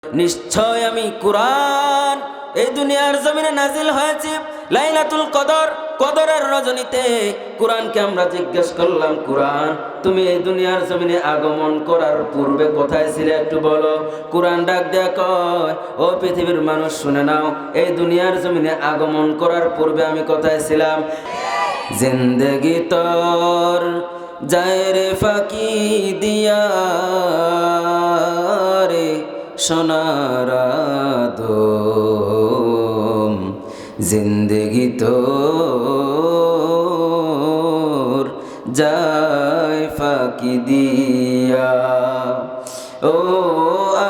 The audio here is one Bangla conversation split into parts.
নিশ্চয় আমি কুরআন এই দুনিয়ার জমিনে নাজিল হয়েছে লাইলাতুল কদর, কদরের রজনীতে। কুরআনকে আমরা জিজ্ঞেস করলাম, কুরআন তুমি এই দুনিয়ার জমিনে আগমন করার পূর্বে কোথায় ছিলে একটু বলো। কুরআন ডাক দেয়া কয়, ও পৃথিবীর মানুষ শুনে নাও, এই দুনিয়ার জমিনে আগমন করার পূর্বে আমি কোথায় ছিলাম। জিন্দেগি তোর যায় রে ফাঁকি দিয়া রে সোনার আদম, জিন্দেগি তোর যায় ফাঁকি দিয়া। ও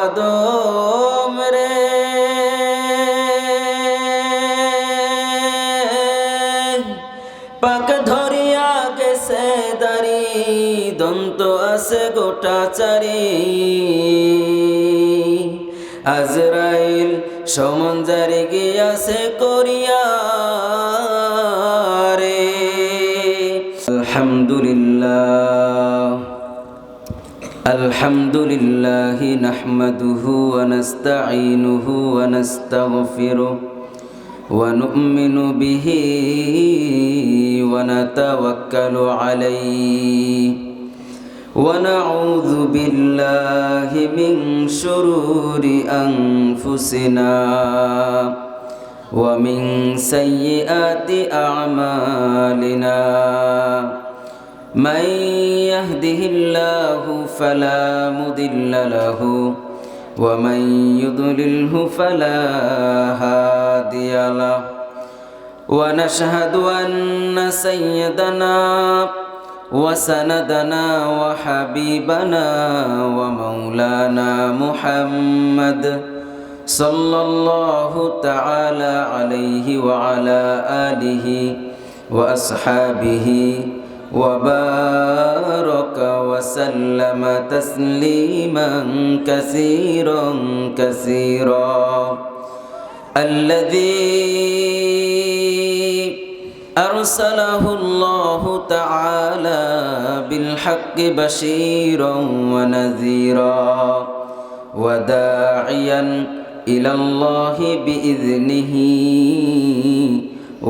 আদম রে পাক ধরিয়া গেছে দাড়ি, দন্ত আছে গোটা চারি। আজরাইল সমন জারি গিয়াছে করিয়া রে। আলহামদুলিল্লাহ আলহামদুলিল্লাহি নাহমাদুহু ওয়া নাস্তাঈনুহু ওয়া নাস্তাগফিরুহু ওয়া নু'মিনু বিহি ওয়া নাতাওয়াক্কালু আলাইহি ওয়া নাউযু বিল্লাহি মিন শুরুরি আনফুসিনা ওয়া মিন সাইয়্যাতি আ'মালিনা। মান ইয়াহদিহিল্লাহু ফালা মুদিল্লা লাহু ওয়া মান ইউদ্লিলহু ফালা হাদিয়া লাহু। ওয়া নাশহাদু আন্না সাইয়্যিদানা ওয়া সানাদানা ওয়া হাবিবানা ওয়া মাওলানা মুহাম্মদ সাল্লাল্লাহু তাআলা আলাইহি ওয়া আলা আলিহি ওয়া আসহাবিহি ওয়া বারাকা ওয়া সাল্লামা তাসলিমান কাসীরান কাসীরা। الذي أرسله الله تعالى بالحق بشيرا ونذيرا وداعيا إلى الله بإذنه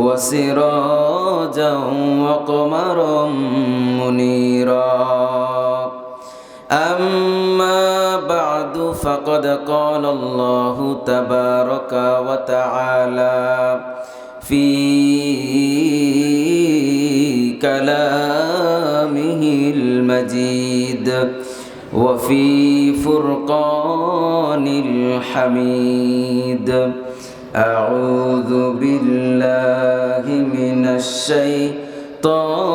وسراجا وقمرا منيرا. أما بعد فقد قال الله تبارك وتعالى في كلامه المجيد وفي فرقان الحميد. أعوذ بالله من الشيطان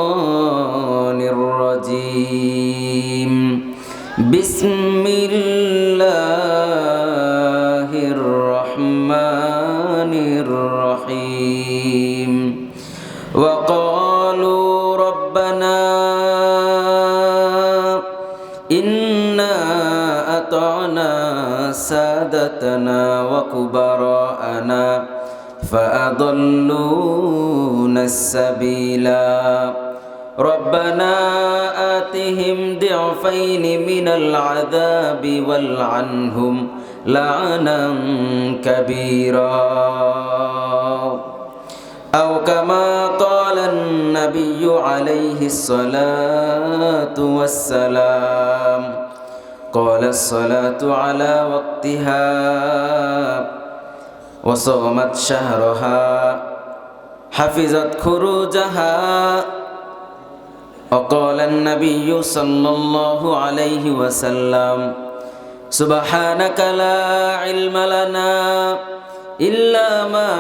الرجيم. بسم الله الرحمن الرحيم. وقالوا ربنا إنا أطعنا سادتنا وكبراءنا فأضلونا السبيلا. ربنا آتهم ضعفين من العذاب والعنهم لعنا كبيرا. أو كما قال النبي عليه الصلاة والسلام. قال الصلاة على وقتها وصومت شهرها حفظت خروجها. وقال النبي صلى الله عليه وسلم سبحانك لا علم لنا إلا ما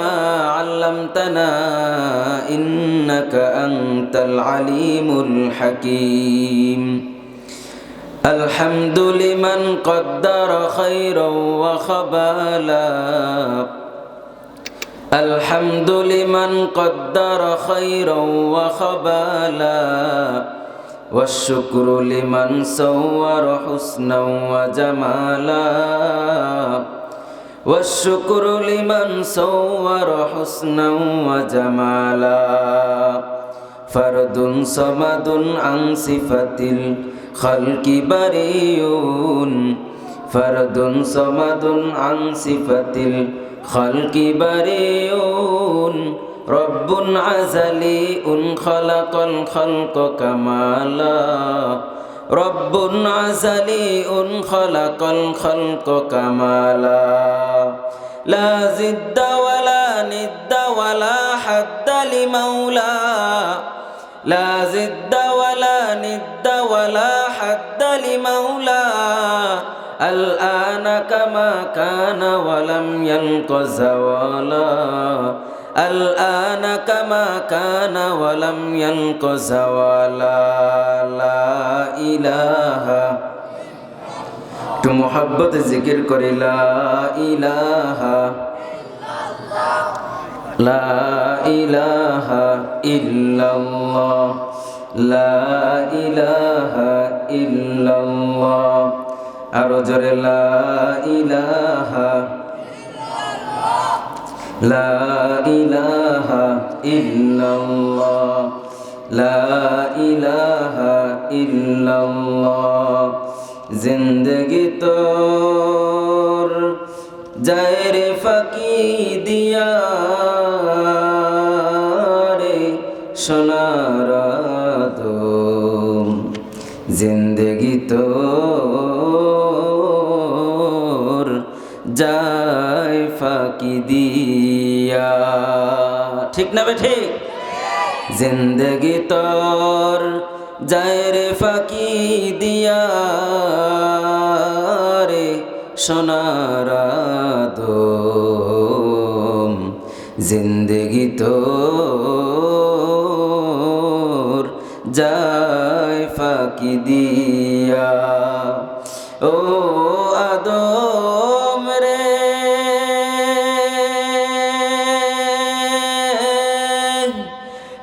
علمتنا إنك أنت العليم الحكيم. الحمد لمن قدر خيرا وخبالا. الحمد لمن قدر خيرا وخبالا. والشكر لمن صور حسنا وجمالا. والشكر لمن صور حسنا وجمالا. فرد صمد عن صفة الخلق بريء ফারদুন সামাদুন আন সিফাতিল খালকি বারিউন রব্বুন আযালিউন খালাকাল খালকা কামালা রব্বুন আযালিউন খালাকাল খালকা কামালা লা জিদ্দা ওয়ালা নিদ্দা ওয়ালা হাদ্দা লিমাওলা লা জিদ্দা ওয়ালা নিদ্দা ওয়ালা হাদ্দা লিমাওলা الآن كما كان ولم يلق زوالا الآن كما كان ولم يلق زوالا لا إله تو محبت ذکر کری لا إله لا إله إلا الله لا إله إلا الله আরো জোরে লা ইলাহা লা ইলাহা ইল্লাল্লাহ লা ইলাহা ইল্লাল্লাহ জিন্দগি তোর যায় রে ফাঁকি দিয়া রে সোনার দম জিন্দগি তোর যায় ফাঁকি দিয়া ঠিক না বে ঠিক জিন্দগি তোর যায় রে ফাঁকি দিয়া রে সোনার দম জিন্দগি তোর যায় ফাঁকি দিয়া ও আদম রে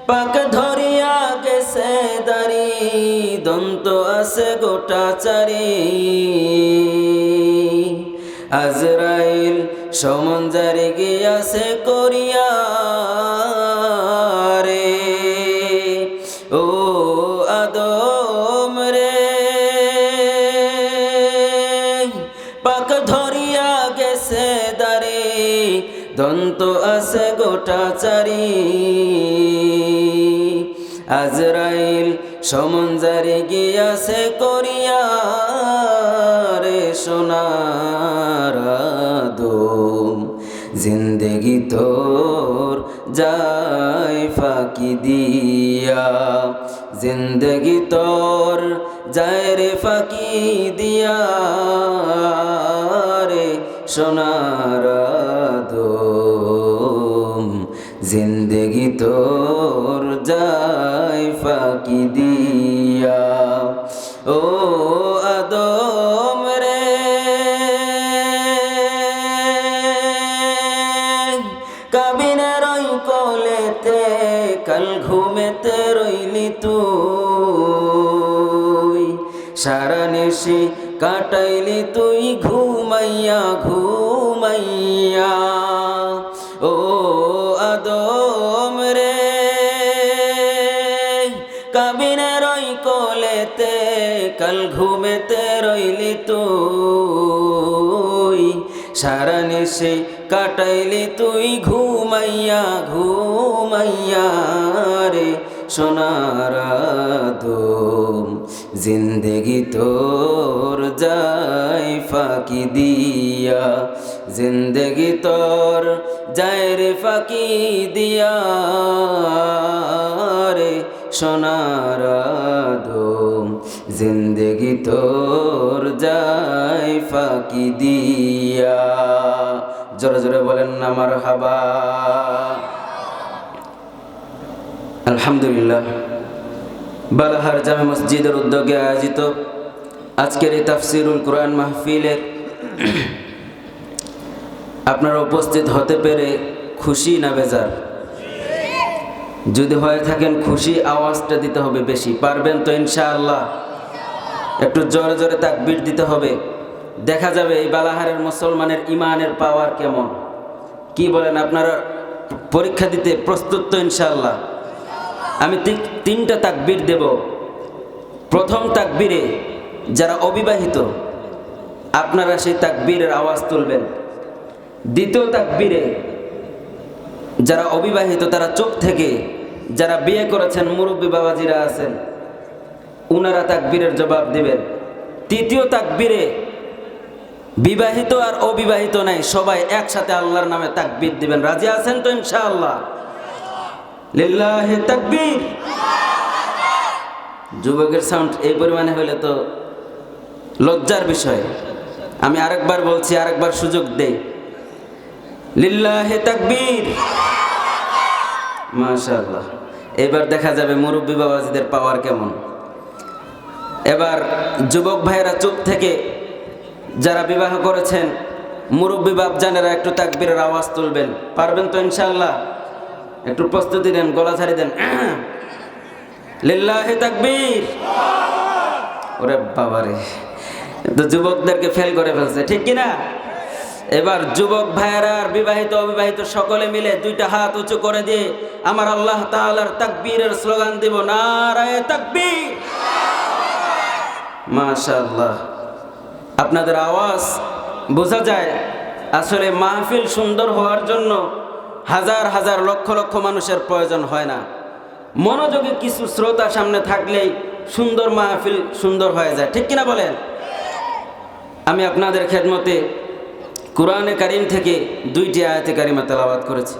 পাক ধরিয়া গেছে দাড়ি দন্ত আছে গোটা চারি আজরাইল সমঞ্জারে গিয়াছে করিয়া রে ও আদম রে পাক ধরিয়া গেছে দাড়ি দন্ত আছে গোটা চারি আজরাইল সমঞ্জারে গিয়াছে করিয়া রে সোনার দম জিন্দগি তোর যায় ফাঁকি দিয়া জিন্দগি তোর যায় রে ফাঁকি দিয়া রে সোনার দম জিন্দগি তোর যায় ফাঁকি দিয়া ও আদম রে কাবিনের ওই কোলেতে কাল ঘুমেতে রইলি তুই সারা নিশি কাটাইলি তুই ঘুমাইয়া ঘুমাইয়া ও আদম রে কাবিনের ওই কোলেতে কাল ঘুমেতে রইলি তুই সারা নিশি কাটাইলি তুই ঘুমাইয়া ঘুমাইয়া রে সোনার দম জিন্দগি তোর যায় ফাঁকি দিয়া জিন্দগি তোর যায় রে ফাঁকি দিয়া রে সোনার দম জিন্দগি তোর যায় ফাঁকি দিয়া জোরে জোরে বলেন না মারহাবা আলহামদুলিল্লাহ বালাহার জামে মসজিদের উদ্যোগে আয়োজিত আজকের এই তাফসিরুল কোরআন মাহফিলের আপনারা উপস্থিত হতে পেরে খুশি না বেজার? যদি হয়ে থাকেন খুশি আওয়াজটা দিতে হবে বেশি, পারবেন তো ইনশাআল্লাহ? একটু জোরে জোরে তাকবীর দিতে হবে। দেখা যাবে এই বালাহারের মুসলমানের ইমানের পাওয়ার কেমন। কি বলেন আপনারা? পরীক্ষা দিতে প্রস্তুত তো ইনশাআল্লাহ? আমি তিনটা তাকবীর দেব। প্রথম তাকবীরে যারা অবিবাহিত আপনারা সেই তাকবীরের আওয়াজ তুলবেন। দ্বিতীয় তাকবীরে যারা অবিবাহিত তারা চুপ থেকে, যারা বিয়ে করেছেন মুরব্বী বাবাজিরা আছেন উনারা তাকবীরের জবাব দিবেন। তৃতীয় তাকবীরে বিবাহিত আর অবিবাহিত নাই, সবাই একসাথে আল্লাহর নামে তাকবীর দিবেন। রাজি আছেন তো ইনশাআল্লাহ? লিল্লাহি তাকবীর। যুবকের সাউন্ড এই পরিমাণে হইলে তো লজ্জার বিষয়। আমি আরেকবার বলছি, আরেকবার সুযোগ দেই। লিল্লাহি তাকবীর। মাশাআল্লাহ। এবার দেখা যাবে মুরব্বী বাবাজিদের পাওয়ার কেমন। এবার যুবক ভাইয়েরা চুপ থেকে, যারা বিবাহ করেছেন মুরব্বী বাপজানেরা একটু তাকবীরের আওয়াজ তুলবেন। পারবেন তো ইনশাআল্লাহ? একটু প্রস্তুতি নেন, গলা ছাড়ি দেন। লিল্লাহি তাকবীর। ওরে বাবারে, তো যুবকদেরকে ফেল করে ফেলছে, ঠিক কিনা? এবার যুবক ভাইয়েরা আর বিবাহিত অবিবাহিত সকলে মিলে দুইটা হাত উঁচু করে দিয়ে আমার আল্লাহ তাআলার তাকবীরের স্লোগান দিব, নারায়ে তাকবীর। মাশাআল্লাহ। আপনাদের আওয়াজ বোঝা যায় আসলে মাহফিল সুন্দর হওয়ার জন্য হাজার হাজার লক্ষ লক্ষ মানুষের প্রয়োজন হয় না। মনোযোগী কিছু শ্রোতা সামনে থাকলেই সুন্দর মাহফিল সুন্দর হয়ে যায়, ঠিক কিনা বলেন? আমি আপনাদের খেদমতে কুরআনে কারীম থেকে দুইটি আয়াতে কারিমা তেলাওয়াত করেছি।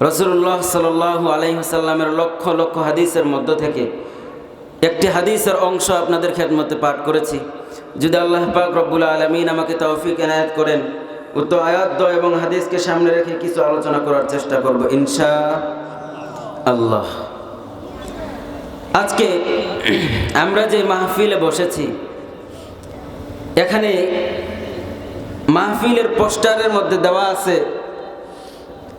রাসূলুল্লাহ সাল্লাল্লাহু আলাইহি ওয়াসাল্লামের লক্ষ লক্ষ হাদিসের মধ্য থেকে একটি হাদিসের অংশ আপনাদের খেদমতে পাঠ করেছি। যদি আল্লাহ পাক রব্বুল আলামিন আমাকে তৌফিক এনায়েত করেন, উক্ত আয়াত দ্বয় এবং হাদিসকে সামনে রেখে কিছু আলোচনা করার চেষ্টা করব ইনশাআল্লাহ। আজকে আমরা যে মাহফিলে বসেছি, এখানে মাহফিলের পোস্টারের মধ্যে দেওয়া আছে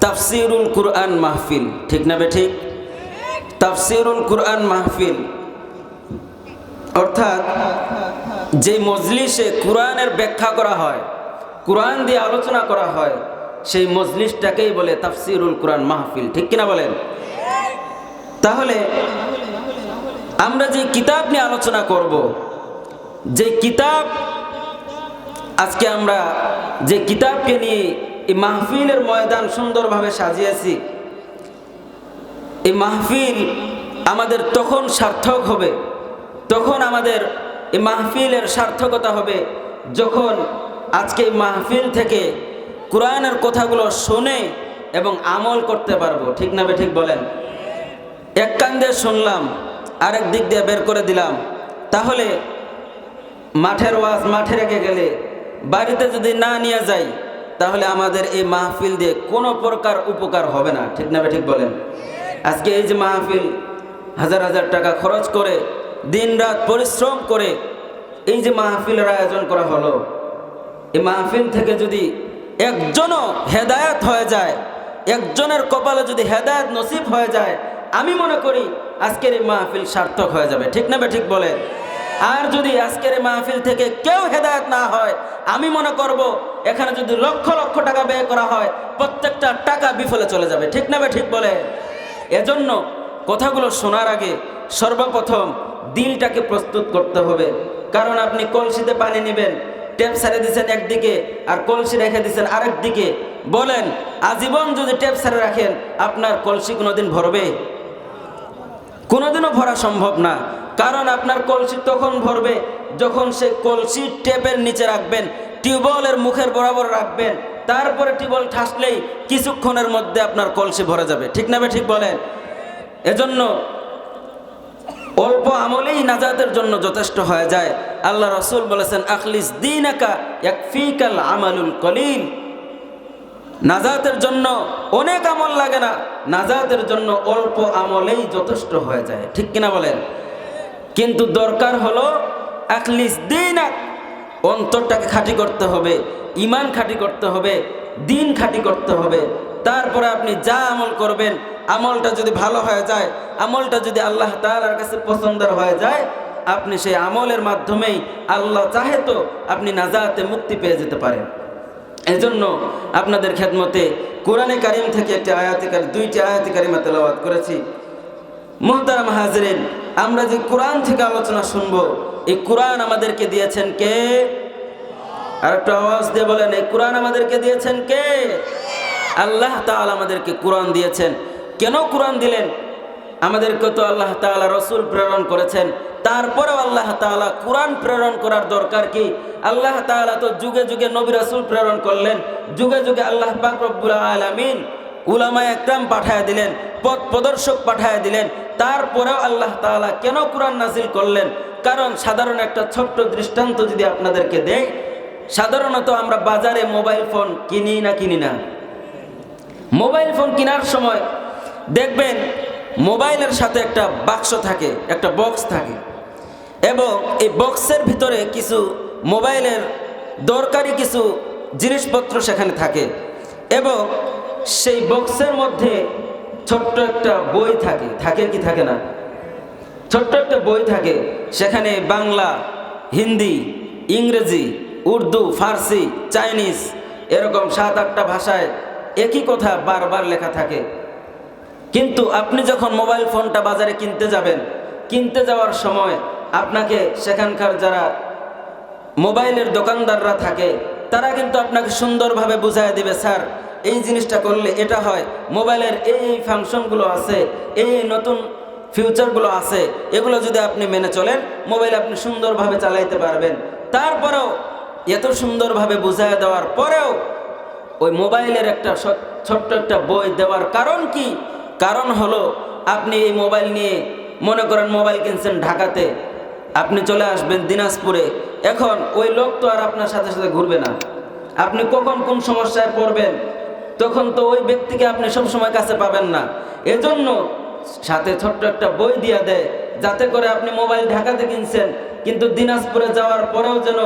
তাফসিরুল কুরআন মাহফিল, ঠিক না বেঠিক? তাফসিরুল কুরআন মাহফিল অর্থাৎ যে মজলিসে কুরআনের ব্যাখ্যা করা হয়, কুরআন দিয়ে আলোচনা করা হয়, সেই মজলিসটাকেই বলে তাফসিরুল কুরআন মাহফিল, ঠিক কিনা বলেন? তাহলে আমরা যে কিতাব নিয়ে আলোচনা করব, যে কিতাব আজকে আমরা যে কিতাবকে নিয়ে এই মাহফিলের ময়দান সুন্দরভাবে সাজিয়েছি, এই মাহফিল আমাদের তখন সার্থক হবে, তখন আমাদের এই মাহফিলের সার্থকতা হবে যখন আজকে এই মাহফিল থেকে কোরআনের কথাগুলো শুনে এবং আমল করতে পারবো, ঠিক না ঠিক বলেন? এক কান দিয়ে শুনলাম, আরেক দিক দিয়ে বের করে দিলাম, তাহলে মাঠের ওয়াজ মাঠে রেখে গেলে বাড়িতে যদি না নিয়ে যাই তাহলে আমাদের এই মাহফিল দিয়ে কোনো প্রকার উপকার হবে না, ঠিক না ঠিক বলেন? আজকে এই যে মাহফিল হাজার হাজার টাকা খরচ করে দিন রাত পরিশ্রম করে এই যে মাহফিলের আয়োজন করা হলো, এই মাহফিল থেকে যদি একজনও হেদায়েত হয়ে যায়, একজনের কপালে যদি হেদায়েত নসিব হয়ে যায়, আমি মনে করি আজকের এই মাহফিল সার্থক হয়ে যাবে, ঠিক না ঠিক বলেন? আর যদি আজকের এই মাহফিল থেকে কেউ হেদায়েত না হয়, আমি মনে করব এখানে যদি লক্ষ লক্ষ টাকা ব্যয় করা হয়, প্রত্যেকটা টাকা বিফলে চলে যাবে, ঠিক না ঠিক বলে? এজন্য কথাগুলো শোনার আগে সর্বপ্রথম দিলটাকে প্রস্তুত করতে হবে। কারণ আপনি কলসিতে পানি নেবেন, ট্যাপ ছেড়ে দিচ্ছেন একদিকে আর কলসি রেখে দিচ্ছেন আরেক দিকে, বলেন আজীবন যদি ট্যাপ ছেড়ে রাখেন আপনার কলসি কোনোদিন ভরবে? কোনোদিনও ভরা সম্ভব না। কারণ আপনার কলসি তখন ভরবে যখন সেই কলসি ট্যাপের নিচে রাখবেন, টিউবওয়েলের মুখের বরাবর রাখবেন, তারপরে টিউবওয়েল ঠাসলেই কিছুক্ষণের মধ্যে আপনার কলসি ভরে যাবে, ঠিক না ঠিক বলেন? এজন্য অল্প আমলেই নাজাতের জন্য যথেষ্ট হয়ে যায়। আল্লাহ রাসূল বলেছেন আখলিস দীনাকা ইয়াকফিকাল আমালুল কলিল। নাজাতের জন্য অনেক আমল লাগে না, নাজাতের জন্য অল্প আমলেই যথেষ্ট হয়ে যায়, ঠিক কিনা বলেন? কিন্তু দরকার হলো আখলিস দীনাক, অন্তরটাকে খাঁটি করতে হবে, ঈমান খাঁটি করতে হবে, দিন খাঁটি করতে হবে। তারপরে আপনি যা আমল করবেন, আমলটা যদি ভালো হয়ে যায়, আমলটা যদি আল্লাহ তাআলার কাছে পছন্দের হয়ে যায়, আপনি সেই আমলের মাধ্যমেই আল্লাহ চাহে তো আপনি নাজাতে মুক্তি পেয়ে যেতে পারেন। এজন্য আপনাদের খেদমতে কোরআনে কারীম থেকে একটি দুইটি আয়াতে কারিমা তেলাওয়াত করেছি। মুহতারাম হাজিরিন, আমরা যে কোরআন থেকে আলোচনা শুনবো, এই কোরআন আমাদেরকে দিয়েছেন কে? আর একটু আওয়াজ দিয়ে বলেন, এই কোরআন আমাদেরকে দিয়েছেন কে? আল্লাহ তাআলা আমাদেরকে কোরআন দিয়েছেন। কেন কোরআন দিলেন? আমাদেরকে তো আল্লাহ তাআলা রসুল প্রেরণ করেছেন, তারপরেও আল্লাহ তাআলা কোরআন প্রেরণ করার দরকার কি? আল্লাহ তাআলা তো যুগে যুগে নবী রাসূল প্রেরণ করলেন, যুগে যুগে আল্লাহ পাক রব্বুল আলামিন উলামায়ে একরাম পাঠায় দিলেন, পথ প্রদর্শক পাঠায় দিলেন, তারপরেও আল্লাহ তাআলা কেন কোরআন নাজিল করলেন? কারণ সাধারণ একটা ছোট্ট দৃষ্টান্ত যদি আপনাদেরকে দেই, সাধারণত আমরা বাজারে মোবাইল ফোন কিনি না? মোবাইল ফোন কেনার সময় দেখবেন মোবাইলের সাথে একটা বাক্স থাকে, একটা বক্স থাকে, এবং এই বক্সের ভিতরে কিছু মোবাইলের দরকারি কিছু জিনিসপত্র সেখানে থাকে, এবং সেই বক্সের মধ্যে ছোট্ট একটা বই থাকে কি থাকে না? ছোট্ট একটা বই থাকে, সেখানে বাংলা, হিন্দি, ইংরেজি, উর্দু, ফার্সি, চাইনিজ, এরকম 7-8টা ভাষায় একই কথা বারবার লেখা থাকে। কিন্তু আপনি যখন মোবাইল ফোনটা বাজারে কিনতে যাবেন, কিনতে যাওয়ার সময় আপনাকে সেখানকার যারা মোবাইলের দোকানদাররা থাকে, তারা কিন্তু আপনাকে সুন্দরভাবে বুঝায় দিবে, স্যার এই জিনিসটা করলে এটা হয়, মোবাইলের এই ফাংশনগুলো আছে, এই নতুন ফিউচারগুলো আছে, এগুলো যদি আপনি মেনে চলেন মোবাইল আপনি সুন্দরভাবে চালাইতে পারবেন। তারপরেও এত সুন্দরভাবে বুঝায় দেওয়ার পরেও ওই মোবাইলের একটা ছোট্ট একটা বই দেওয়ার কারণ কি? কারণ হলো আপনি এই মোবাইল নিয়ে, মনে করেন মোবাইল কিনছেন ঢাকাতে, আপনি চলে আসবেন দিনাজপুরে, এখন ওই লোক তো আর আপনার সাথে সাথে ঘুরবে না, আপনি কখন কোন সমস্যায় পড়বেন তখন তো ওই ব্যক্তিকে আপনি সবসময় কাছে পাবেন না। এজন্য সাথে ছোট্ট একটা বই দিয়া দেয়, যাতে করে আপনি মোবাইল ঢাকাতে কিনছেন, কিন্তু দিনাজপুরে যাওয়ার পরেও যেন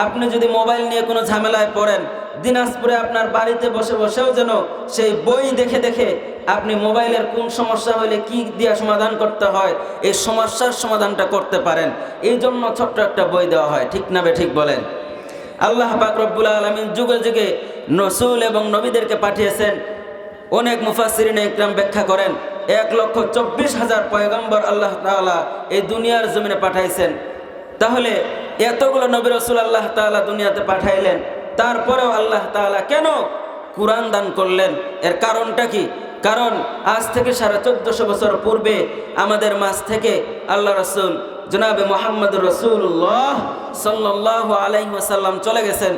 আপনি যদি মোবাইল নিয়ে কোনো ঝামেলায় পড়েন, দিনাজপুরে আপনার বাড়িতে বসে বসেও যেন সেই বই দেখে দেখে আপনি মোবাইলের কোন সমস্যা হলে কি দিয়ে সমাধান করতে হয়, এই সমস্যার সমাধানটা করতে পারেন। এই জন্য ছোট্ট একটা বই দেওয়া হয়, ঠিক না ঠিক বলেন? আল্লাহ পাক রব্বুল আলামিন যুগে যুগে রসূল এবং নবীদেরকে পাঠিয়েছেন। অনেক মুফাসসিরিনে ইকরাম ব্যাখ্যা করেন 1,24,000 পয়গম্বর আল্লাহ তাআলা এই দুনিয়ার জমিনে পাঠাইছেন। তাহলে এতগুলো নবী রাসূল আল্লাহ তাআলা দুনিয়াতে পাঠাইলেন, তারপরেও আল্লাহ তাআলা কেন কুরআন দান করলেন? এর কারণটা কি? কারণ আজ থেকে 1450 বছর পূর্বে আমাদের মাঝ থেকে আল্লাহ রাসূল জনাবে মুহাম্মদুর রাসূলুল্লাহ সাল্লাল্লাহু আলাইহি ওয়াসাল্লাম চলে গেছেন,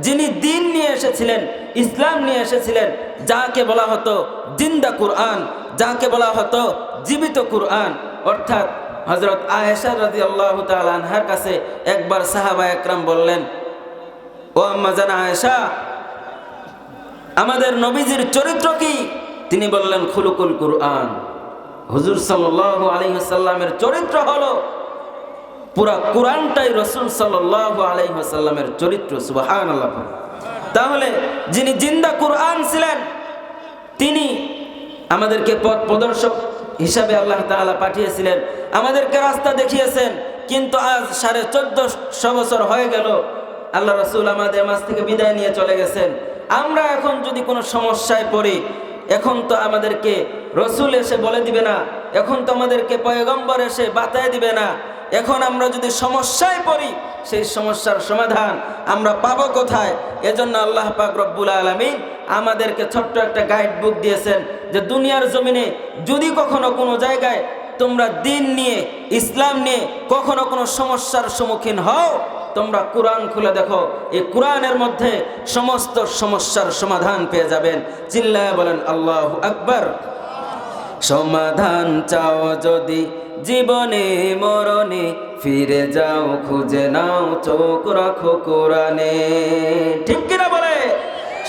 যিনি দ্বীন নিয়ে এসেছিলেন, ইসলাম নিয়ে এসেছিলেন, যাকে বলা হতো জিন্দা কুরআন, যাকে বলা হতো জীবিত কুরআন। অর্থাৎ হযরত আয়েশা রাদিয়াল্লাহু তাআলা আনহার কাছে একবার সাহাবা একরাম বললেন, ও আম্মা জান আয়েশা, আমাদের নবীজির চরিত্র কি? তিনি বললেন, খুলুকুল কুরআন। হুজুর সাল্লাল্লাহু আলাইহি ওয়াসাল্লামের চরিত্র হলো পুরা কুরআনটাই রাসূল সাল্লাল্লাহু আলাইহি ওয়াসাল্লামের চরিত্র। সুবহানাল্লাহ। তাহলে যিনি জিন্দা কুরআন ছিলেন, তিনি আমাদেরকে পথ প্রদর্শক হিসাবে আল্লাহ তাআলা পাঠিয়েছিলেন, আমাদেরকে রাস্তা দেখিয়েছেন। কিন্তু আজ 1450 বছর হয়ে গেল, আল্লাহ রাসূল আমাদের মাঝ থেকে বিদায় নিয়ে চলে গেছেন। আমরা এখন যদি কোনো সমস্যায় পড়ি, এখন তো আমাদেরকে রসুল এসে বলে দিবে না, এখন তো আমাদেরকে পয়গম্বর এসে বাতায় দিবে না। এখন আমরা যদি সমস্যায় পড়ি, সেই সমস্যার সমাধান আমরা পাবো কোথায়? এজন্য আল্লাহ পাক রব্বুল আলামিন আমাদেরকে ছোট্ট একটা গাইড বুক দিয়েছেন, যে দুনিয়ার জমিনে যদি কখনো কোনো জায়গায় তোমরা দ্বীন নিয়ে, ইসলাম নিয়ে কখনো কোনো সমস্যার সম্মুখীন হও, তোমরা কুরআন খুলে দেখো, এই কুরআনের মধ্যে সমস্ত সমস্যার সমাধান পেয়ে যাবেন। চিল্লায় বলেন আল্লাহু আকবার। সমাধান চাও যদি জীবনে মরণে, ফিরে যাও খুঁজে নাও, চোখ রাখো কোরআনে। ঠিক কিনা বলে?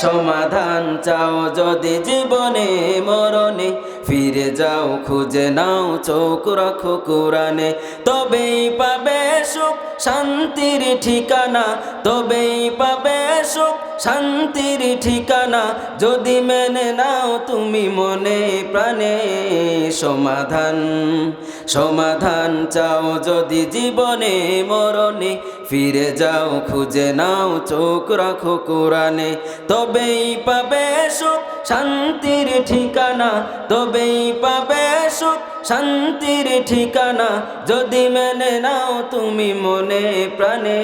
সমাধান চাও যদি জীবনে মরণে, ফিরে যাও খুঁজে নাও, চোখ রাখো কোরআনে। তবেই পাবে সুখ শান্তির ঠিকানা, তবেই পাবে সুখ শান্তির ঠিকানা, যদি মেনে নাও তুমি মনে প্রাণে। সমাধান সমাধান চাও যদি জীবনে মরণে, ফিরে যাও খুঁজে নাও, চোখ রাখো কোরআনে। তবেই পাবে সুখ শান্তির ঠিকানা, তবেই পাবে সুখ শান্তির ঠিকানা। যদি মেনে নাও তুমি মনে প্রাণে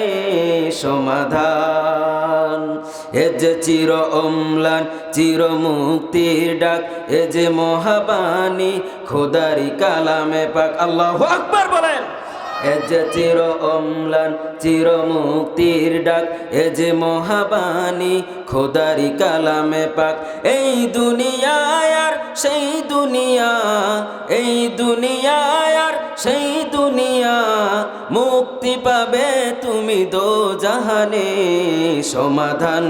সমাধান। এ যে চির অম্লান চির মুক্তির ডাক, এ যে মহাবাণী খোদারি কালামে পাক। আল্লাহু আকবার বলেন। এ যে চির অম্লান চির মুক্তির ডাক, এ যে মহাবাণী খোদারি কালামে পাক। এই দুনিয়ায় আর সেই দুনিয়া, এই দুনিয়ায় আর সেই দুনিয়া, মুক্তি পাবে তুমি দোজাহানে। সমাধান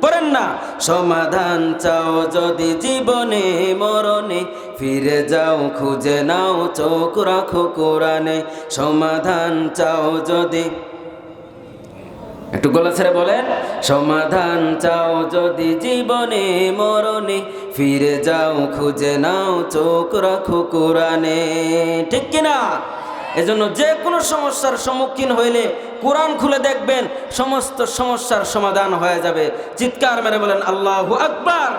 পড়েন না, সমাধান চাও যদি জীবনে মরণে, ফিরে যাও খুঁজে নাও চোখ রাখো কোরআনে। সমাধান চাও যদি, একটু গলা ছেড়ে বলেন, সমাধান চাও যদি জীবনে মরণে, ফিরে যাও খুঁজে নাও চোখ রাখো কোরআনে। ঠিক কিনা? এজন্য যে কোনো সমস্যার সম্মুখীন হইলে কোরআন খুলে দেখবেন, সমস্ত সমস্যার সমাধান হয়ে যাবে। চিৎকার মেরে বলেন আল্লাহু আকবার।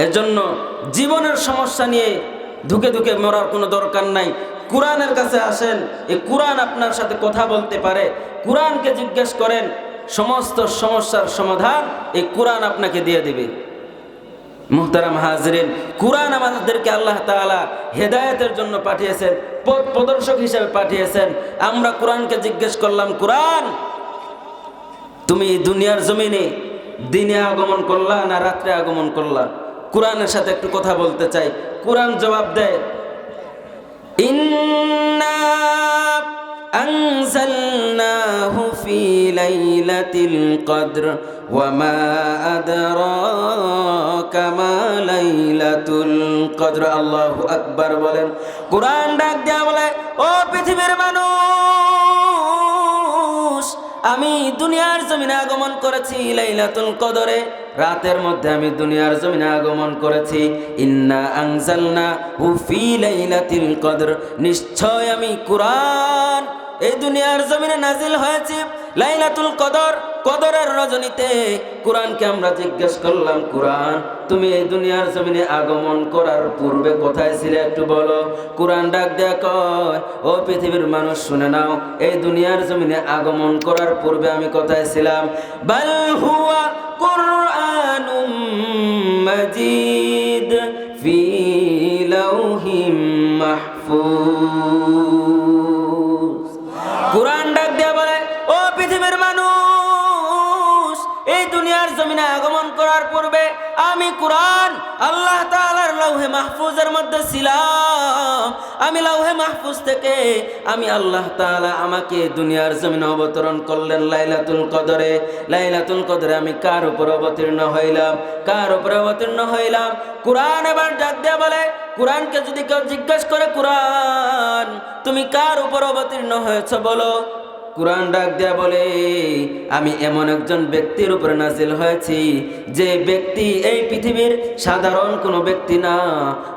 এজন্য জীবনের সমস্যা নিয়ে ধুকে ধুকে মরার কোনো দরকার নাই। কোরআনের কাছে আসেন, এই কোরআন আপনার সাথে কথা বলতে পারে। কোরআনকে জিজ্ঞেস করেন, সমস্ত সমস্যার সমাধান এই কোরআন আপনাকে দিয়ে দিবে। মুহতারাম হাজরিন, কোরআন আমাদেরকে আল্লাহ তাআলা হেদায়েতের জন্য পাঠিয়েছেন, পথ প্রদর্শক হিসেবে পাঠিয়েছেন। আমরা কোরআনকে জিজ্ঞেস করলাম, কোরআন তুমি দুনিয়ার জমিনে দিনে আগমন করলা না রাত্রে আগমন করলা? কোরআনের সাথে একটু কথা বলতে চাই। কোরআন জবাব দেয়, ইন্না আনজালনাহু ফি লাইলাতিল কদর ওয়া মা আদরাকা মা লাইলাতুল কদর। আল্লাহু আকবার বলেন। কোরআন ডাক দেয়া বলে, ও পৃথিবীর মানুষ, আমি দুনিয়ার জমিনে আগমন করেছি লাইলাতুল কদরে, রাতের মধ্যে আমি দুনিয়ার জমিনে আগমন করেছি। ইন্না আনজালনাহু ফি লাইলাতিল কদর, নিশ্চয় আমি কোরআন এই দুনিয়ার জমিনে নাজিল হয়েছি লাইলাতুল কদর, কদরের রজনীতে। কোরআনকে আমরা জিজ্ঞেস করলাম, কোরআন তুমি এই দুনিয়ার জমিনে আগমন করার পূর্বে কোথায় ছিলে একটু বলো। কোরআন ডাক দেয়া কয়, ও পৃথিবীর মানুষ শুনে নাও, এই দুনিয়ার জমিনে আগমন করার পূর্বে আমি কোথায় ছিলাম? বাল হুয়া কুরআনুম মাজিদ ফি লাউহিম মাহফুজ। কোরআন ডাক দেয়া বলে, ও পৃথিবীর মানুষ, এই দুনিয়ার জমিনে আগমন করার পূর্বে আমি কোরআন আল্লাহ তাআলার লাউহে মাহফুজের মধ্যে ছিলাম। আমি লাউহে মাহফুজ থেকে আমি আল্লাহ তাআলা আমাকে দুনিয়ার জমিনে অবতরণ করলেন লাইলাতুল কদরে। লাইলাতুল কদরে আমি কার উপর অবতীর্ণ হইলাম? কার উপর অবতীর্ণ হইলাম? কোরআন এবার ডাক দেয়া বলে, কোরআনকে যদি কেউ জিজ্ঞেস করে, কোরআন তুমি কার উপর অবতীর্ণ হয়েছ বলো? কোরআন ডাক দেয়া বলে, আমি এমন একজন ব্যক্তির উপরে নাজিল হয়েছি, যে ব্যক্তি এই পৃথিবীর সাধারণ কোনো ব্যক্তি না,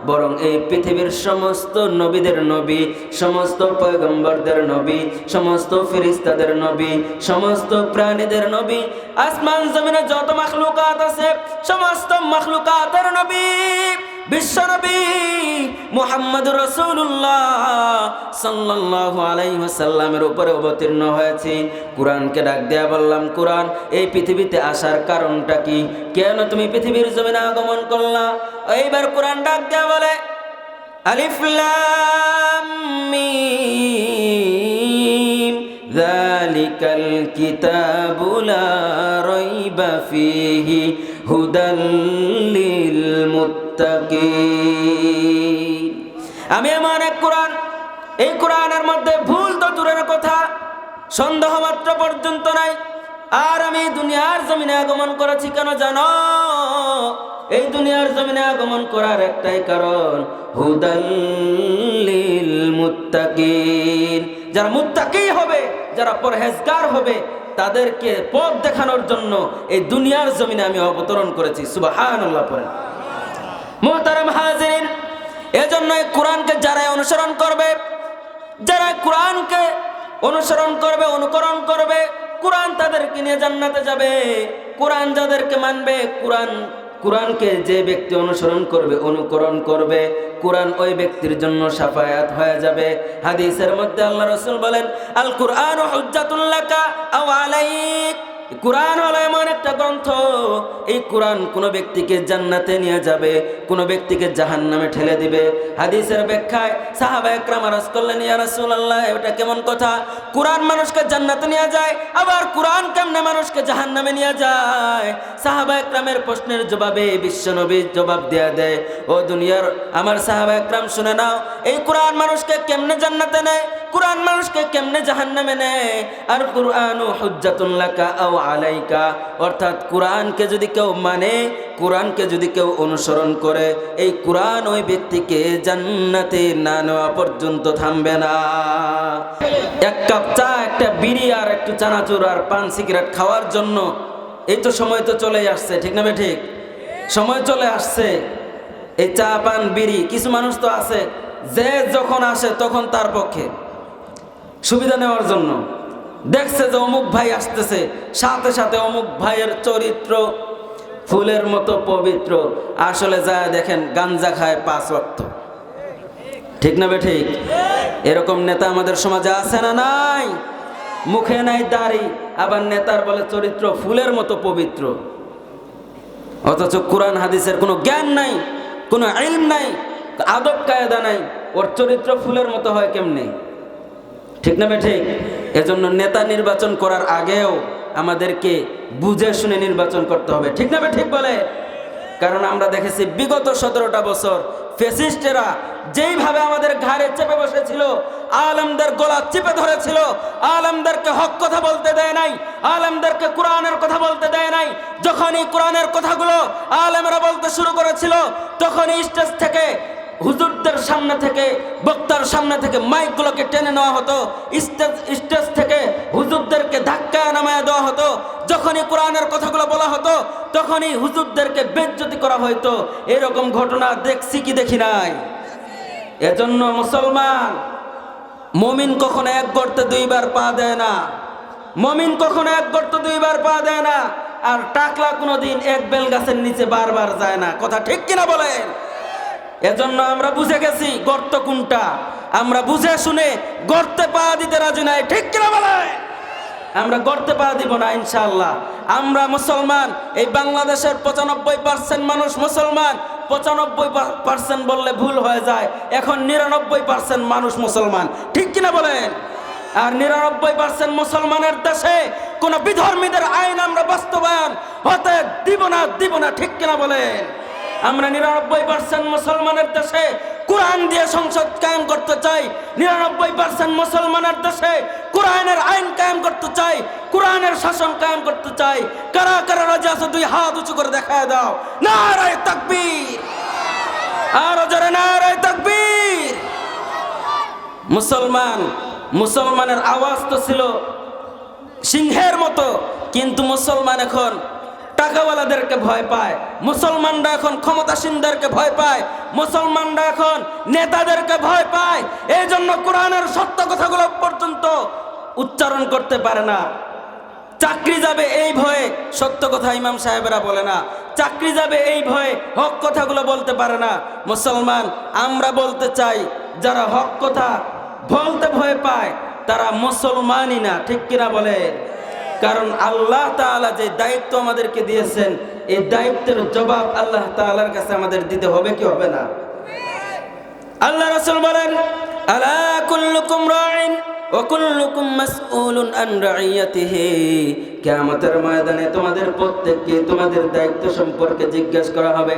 বরং এই পৃথিবীর সমস্ত নবীদের নবী, সমস্ত পয়গম্বরদের নবী, সমস্ত ফেরেশতাদের নবী, সমস্ত প্রাণীদের নবী, আসমান জমিনে যত মাখলুকাত আছে সমস্ত মাখলুকাতের নবী বিশ্বনবী মুহাম্মদুর রাসূলুল্লাহ সাল্লাল্লাহু আলাইহি ওয়াসাল্লামের উপরে অবতীর্ণ হয়েছে। কোরআনকে ডাক দেয়া বললাম, কোরআন এই পৃথিবীতে আসার কারণটা কি? কেন তুমি পৃথিবীর জমিনে আগমন করলা? এইবার কোরআন ডাক দেয়া বলে, আলিফ লাম মিম যালিকাল কিতাবু লা রাইবা ফীহি হুদাল লিল মুত্তাকিন। আমি এমন এক কোরআন, এই কোরআনের মধ্যে ভুল তো দূরের কথা, সন্দেহ মাত্র পর্যন্ত নাই। আর আমি দুনিয়ার জমিনে আগমন করেছি কেন জানো? এই দুনিয়ার জমিনে আগমন করার একটাই কারণ, হুদাল লিল মুত্তাকিন। যারা মুত্তাকি হবে, যারা পরহেজগার হবে, তাদেরকে পথ দেখানোর জন্য এই দুনিয়ার জমিনে আমি অবতরণ করেছি। সুবহানাল্লাহ পড়েন। মুহতারাম হাজিরিন, এজন্য এই কোরআনকে যারা অনুসরণ করবে, যারা কোরআনকে অনুসরণ করবে, অনুকরণ করবে, কোরআন তাদেরকে নিয়ে জান্নাতে যাবে। কোরআন যাদেরকে মানবে, কোরআন কোরআনকে যে ব্যক্তি অনুসরণ করবে, অনুকরণ করবে, কোরআন ওই ব্যক্তির জন্য শাফায়াত হয়ে যাবে। হাদিসের মধ্যে আল্লাহ রাসূল বলেন, আল কুরআনু হুজ্জাতুল লাকা আও আলাইক। কোরআন হলো এমন একটা গ্রন্থ, এই কোরআন কোনো ব্যক্তিকে জান্নাতে নিয়ে যাবে, কোনো ব্যক্তিকে জাহান্নামে ঠেলে দিবে। হাদিসের ব্যাখ্যায় সাহাবা একরাম আরজ করলেন, ইয়া রাসূলুল্লাহ, এটা কেমন কথা? কোরআন মানুষকে জান্নাতে নিয়ে যায়, আবার কোরআন কেমনে মানুষকে জাহান্নামে নিয়ে যায়? সাহাবা একরামের প্রশ্নের জবাবে বিশ্বনবী জবাব দেয়া দেয়, ও দুনিয়ার আমার সাহাবা একরাম শুনে নাও, এই কোরআন মানুষকে কেমনে জান্নাতে নেয়, কোরআন মানুষকে কেমনে জাহান্নামে নেয়? আর কুরআনু হুজ্জাতুন লাকা আও আলাইকা, অর্থাৎ কোরআনকে যদি কেউ মানে, কোরআনকে যদি কেউ অনুসরণ করে, এই কোরআন ওই ব্যক্তিকে জান্নাতে না নেওয়া পর্যন্ত থামবে না। এক কাপ চা, একটা বিড়ি আর একটু চানাচুর আর পান সিগারেট খাওয়ার জন্য এই তো সময় তো চলে আসছে, ঠিক না ঠিক? সময় চলে আসছে। এই চা পান বিড়ি, কিছু মানুষ তো আছে যে যখন আসে তখন তার পক্ষে সুবিধা নেওয়ার জন্য দেখছে যে অমুক ভাই আসতেছে, সাথে সাথে অমুক ভাইয়ের চরিত্র ফুলের মতো পবিত্র, আসলে যা দেখেন গাঞ্জা খায় 5 ওয়াক্ত, ঠিক না ঠিক? এরকম নেতা আমাদের সমাজে আছে না নাই? মুখে নাই দাড়ি, আবার নেতার বলে চরিত্র ফুলের মতো পবিত্র, অথচ কোরআন হাদিসের কোনো জ্ঞান নাই, কোনো ইলম নাই, আদব কায়দা নাই, ওর চরিত্র ফুলের মতো হয় কেমনে, ঠিক না ঠিক? এজন্য নেতা নির্বাচন করার আগেও আমাদেরকে বুঝে শুনে নির্বাচন করতে হবে, ঠিক না ঠিক বলে? কারণ আমরা দেখেছি বিগত 17টা বছর ফ্যাসিস্টেরা যেইভাবে আমাদের ঘাড়ে চেপে বসেছিল, আলেমদের গলা চেপে ধরেছিল, আলেমদেরকে হক কথা বলতে দেয় নাই, আলেমদেরকে কোরআনের কথা বলতে দেয় নাই। যখনই কোরআনের কথাগুলো আলেমরা বলতে শুরু করেছিল, তখনই স্টেজ থেকে, হুজুরদের সামনে থেকে, বক্তার সামনে থেকে মাইকগুলোকে টেনে নেওয়া হতো, স্টেজ থেকে হুজুরদেরকে ধাক্কা নামায় দেওয়া হতো। যখনই কোরআনের কথাগুলো বলা হতো, তখনই হুজুরদেরকে বেইজ্জতি করা হতো। এরকম ঘটনা দেখছি কি দেখি নাই? এজন্য মুসলমান, মুমিন কখনো এক গর্তে 2 বার পা দেয় না, মুমিন কখনো এক গর্তে 2 বার পা দেয় না, আর টাকলা কোনোদিন এক বেল গাছের নিচে বারবার যায় না। কথা ঠিক কিনা বলেন? এজন্য আমরা বুঝে গেছি গর্ত কোনটা, আমরা বুঝে শুনে গর্তে পা দিতে রাজি নাই, ঠিক কিনা বলে? আমরা গর্তে পা দিব না ইনশাআল্লাহ। আমরা মুসলমান, এই বাংলাদেশের 95% মানুষ মুসলমান। 95% বললে ভুল হয়ে যায়, এখন 99% মানুষ মুসলমান, ঠিক কিনা বলেন? আর 99% মুসলমানের দেশে কোন বিধর্মীদের আইন আমরা বাস্তবায়ন হতে দিব না, ঠিক কিনা বলেন? আমরা 99% মুসলমানের দেশে কোরআন দিয়ে সংসদ কায়েম করতে চাই, 99% মুসলমানের দেশে কোরআনের আইন কায়েম করতে চাই, কোরআনের শাসন কায়েম করতে চাই। কারা কারা রাজি আছো 2 হাত উঁচু করে দেখায় দাও। নারায়ে তাকবীর, আর জোরে নারায়ে তাকবীর। মুসলমানের আওয়াজ তো ছিল সিংহের মতো, কিন্তু মুসলমান এখন টাকাওয়ালাদেরকে ভয় পায়, মুসলমানরা এখন ক্ষমতাসীনদেরকে ভয় পায়, মুসলমানরা এখন নেতাদেরকে ভয় পায়। এই জন্য কোরআনের সত্য কথাগুলো পর্যন্ত উচ্চারণ করতে পারে না। চাকরি যাবে এই ভয়ে সত্য কথা ইমাম সাহেবেরা বলে না, চাকরি যাবে এই ভয়ে হক কথাগুলো বলতে পারে না। মুসলমান আমরা বলতে চাই, যারা হক কথা বলতে ভয় পায় তারা মুসলমানই না, ঠিক কিনা বলে? কারণ আল্লাহ তাআলা যে দায়িত্ব আমাদেরকে দিয়েছেন, এই দায়িত্বের জবাব আল্লাহ তাআলার কাছে আমাদের দিতে হবে কি হবে না? আল্লাহ রাসূল বলেন, আলা কুল্লুকুম রাইন ওয়া কুল্লুকুম মাসউলুন আন রাইয়াতিহি। কিয়ামতের ময়দানে তোমাদের প্রত্যেককে তোমাদের দায়িত্ব সম্পর্কে জিজ্ঞাসা করা হবে,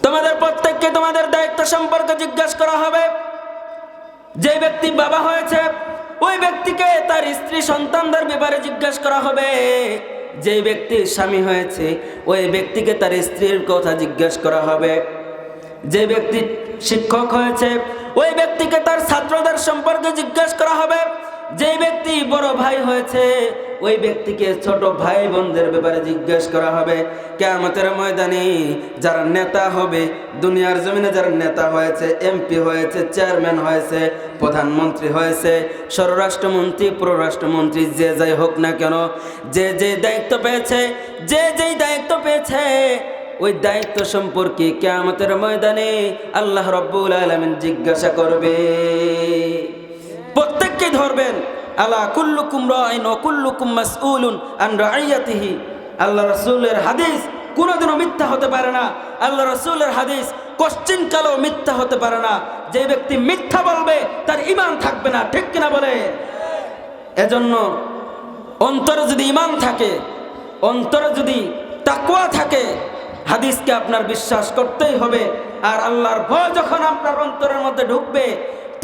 তোমাদের প্রত্যেককে তোমাদের দায়িত্ব সম্পর্কে জিজ্ঞাসা করা হবে। যে ব্যক্তি বাবা হয়েছে ওই ব্যক্তিকে তার স্ত্রী সন্তানদের ব্যাপারে জিজ্ঞাসা করা হবে, যে ব্যক্তি স্বামী হয়েছে ওই ব্যক্তিকে তার স্ত্রীর কথা জিজ্ঞাসা করা হবে, যে ব্যক্তি শিক্ষক হয়েছে ওই ব্যক্তিকে তার ছাত্রদের সম্পর্কে জিজ্ঞাসা করা হবে, যে ব্যক্তি বড় ভাই হয়েছে ওই ব্যক্তিকে ছোট ভাই বোনদের ব্যাপারে জিজ্ঞাসা করা হবে। কিয়ামতের ময়দানে যারা নেতা হবে, দুনিয়ার জমিনে যারা নেতা হয়েছে, এমপি হয়েছে, চেয়ারম্যান হয়েছে, প্রধানমন্ত্রী হয়েছে, স্বরাষ্ট্রমন্ত্রী, পররাষ্ট্রমন্ত্রী, যে যাই হোক না কেন, যে যেই দায়িত্ব পেয়েছে ওই দায়িত্ব সম্পর্কে কিয়ামতের ময়দানে আল্লাহ রাব্বুল আলামিন জিজ্ঞাসা করবে। প্রত্যেককে ধরবেন। আলা কুল্লুকুম রাইন ওয়া কুল্লুকুম মাসউলুন আন রাইয়াতিহি। আল্লাহ রাসূলের হাদিস কোনোদিনও মিথ্যা হতে পারে না। আল্লাহ রাসূলের হাদিস কোশ্চিন কালেও মিথ্যা হতে পারে না। যে ব্যক্তি মিথ্যা বলবে তার ঈমান থাকবে না, ঠিক কিনা বলে? এজন্য অন্তরে যদি ঈমান থাকে, অন্তরে যদি তাকওয়া থাকে, হাদিসকে আপনার বিশ্বাস করতেই হবে। আর আল্লাহর ভয় যখন আপনার অন্তরের মধ্যে ঢুকবে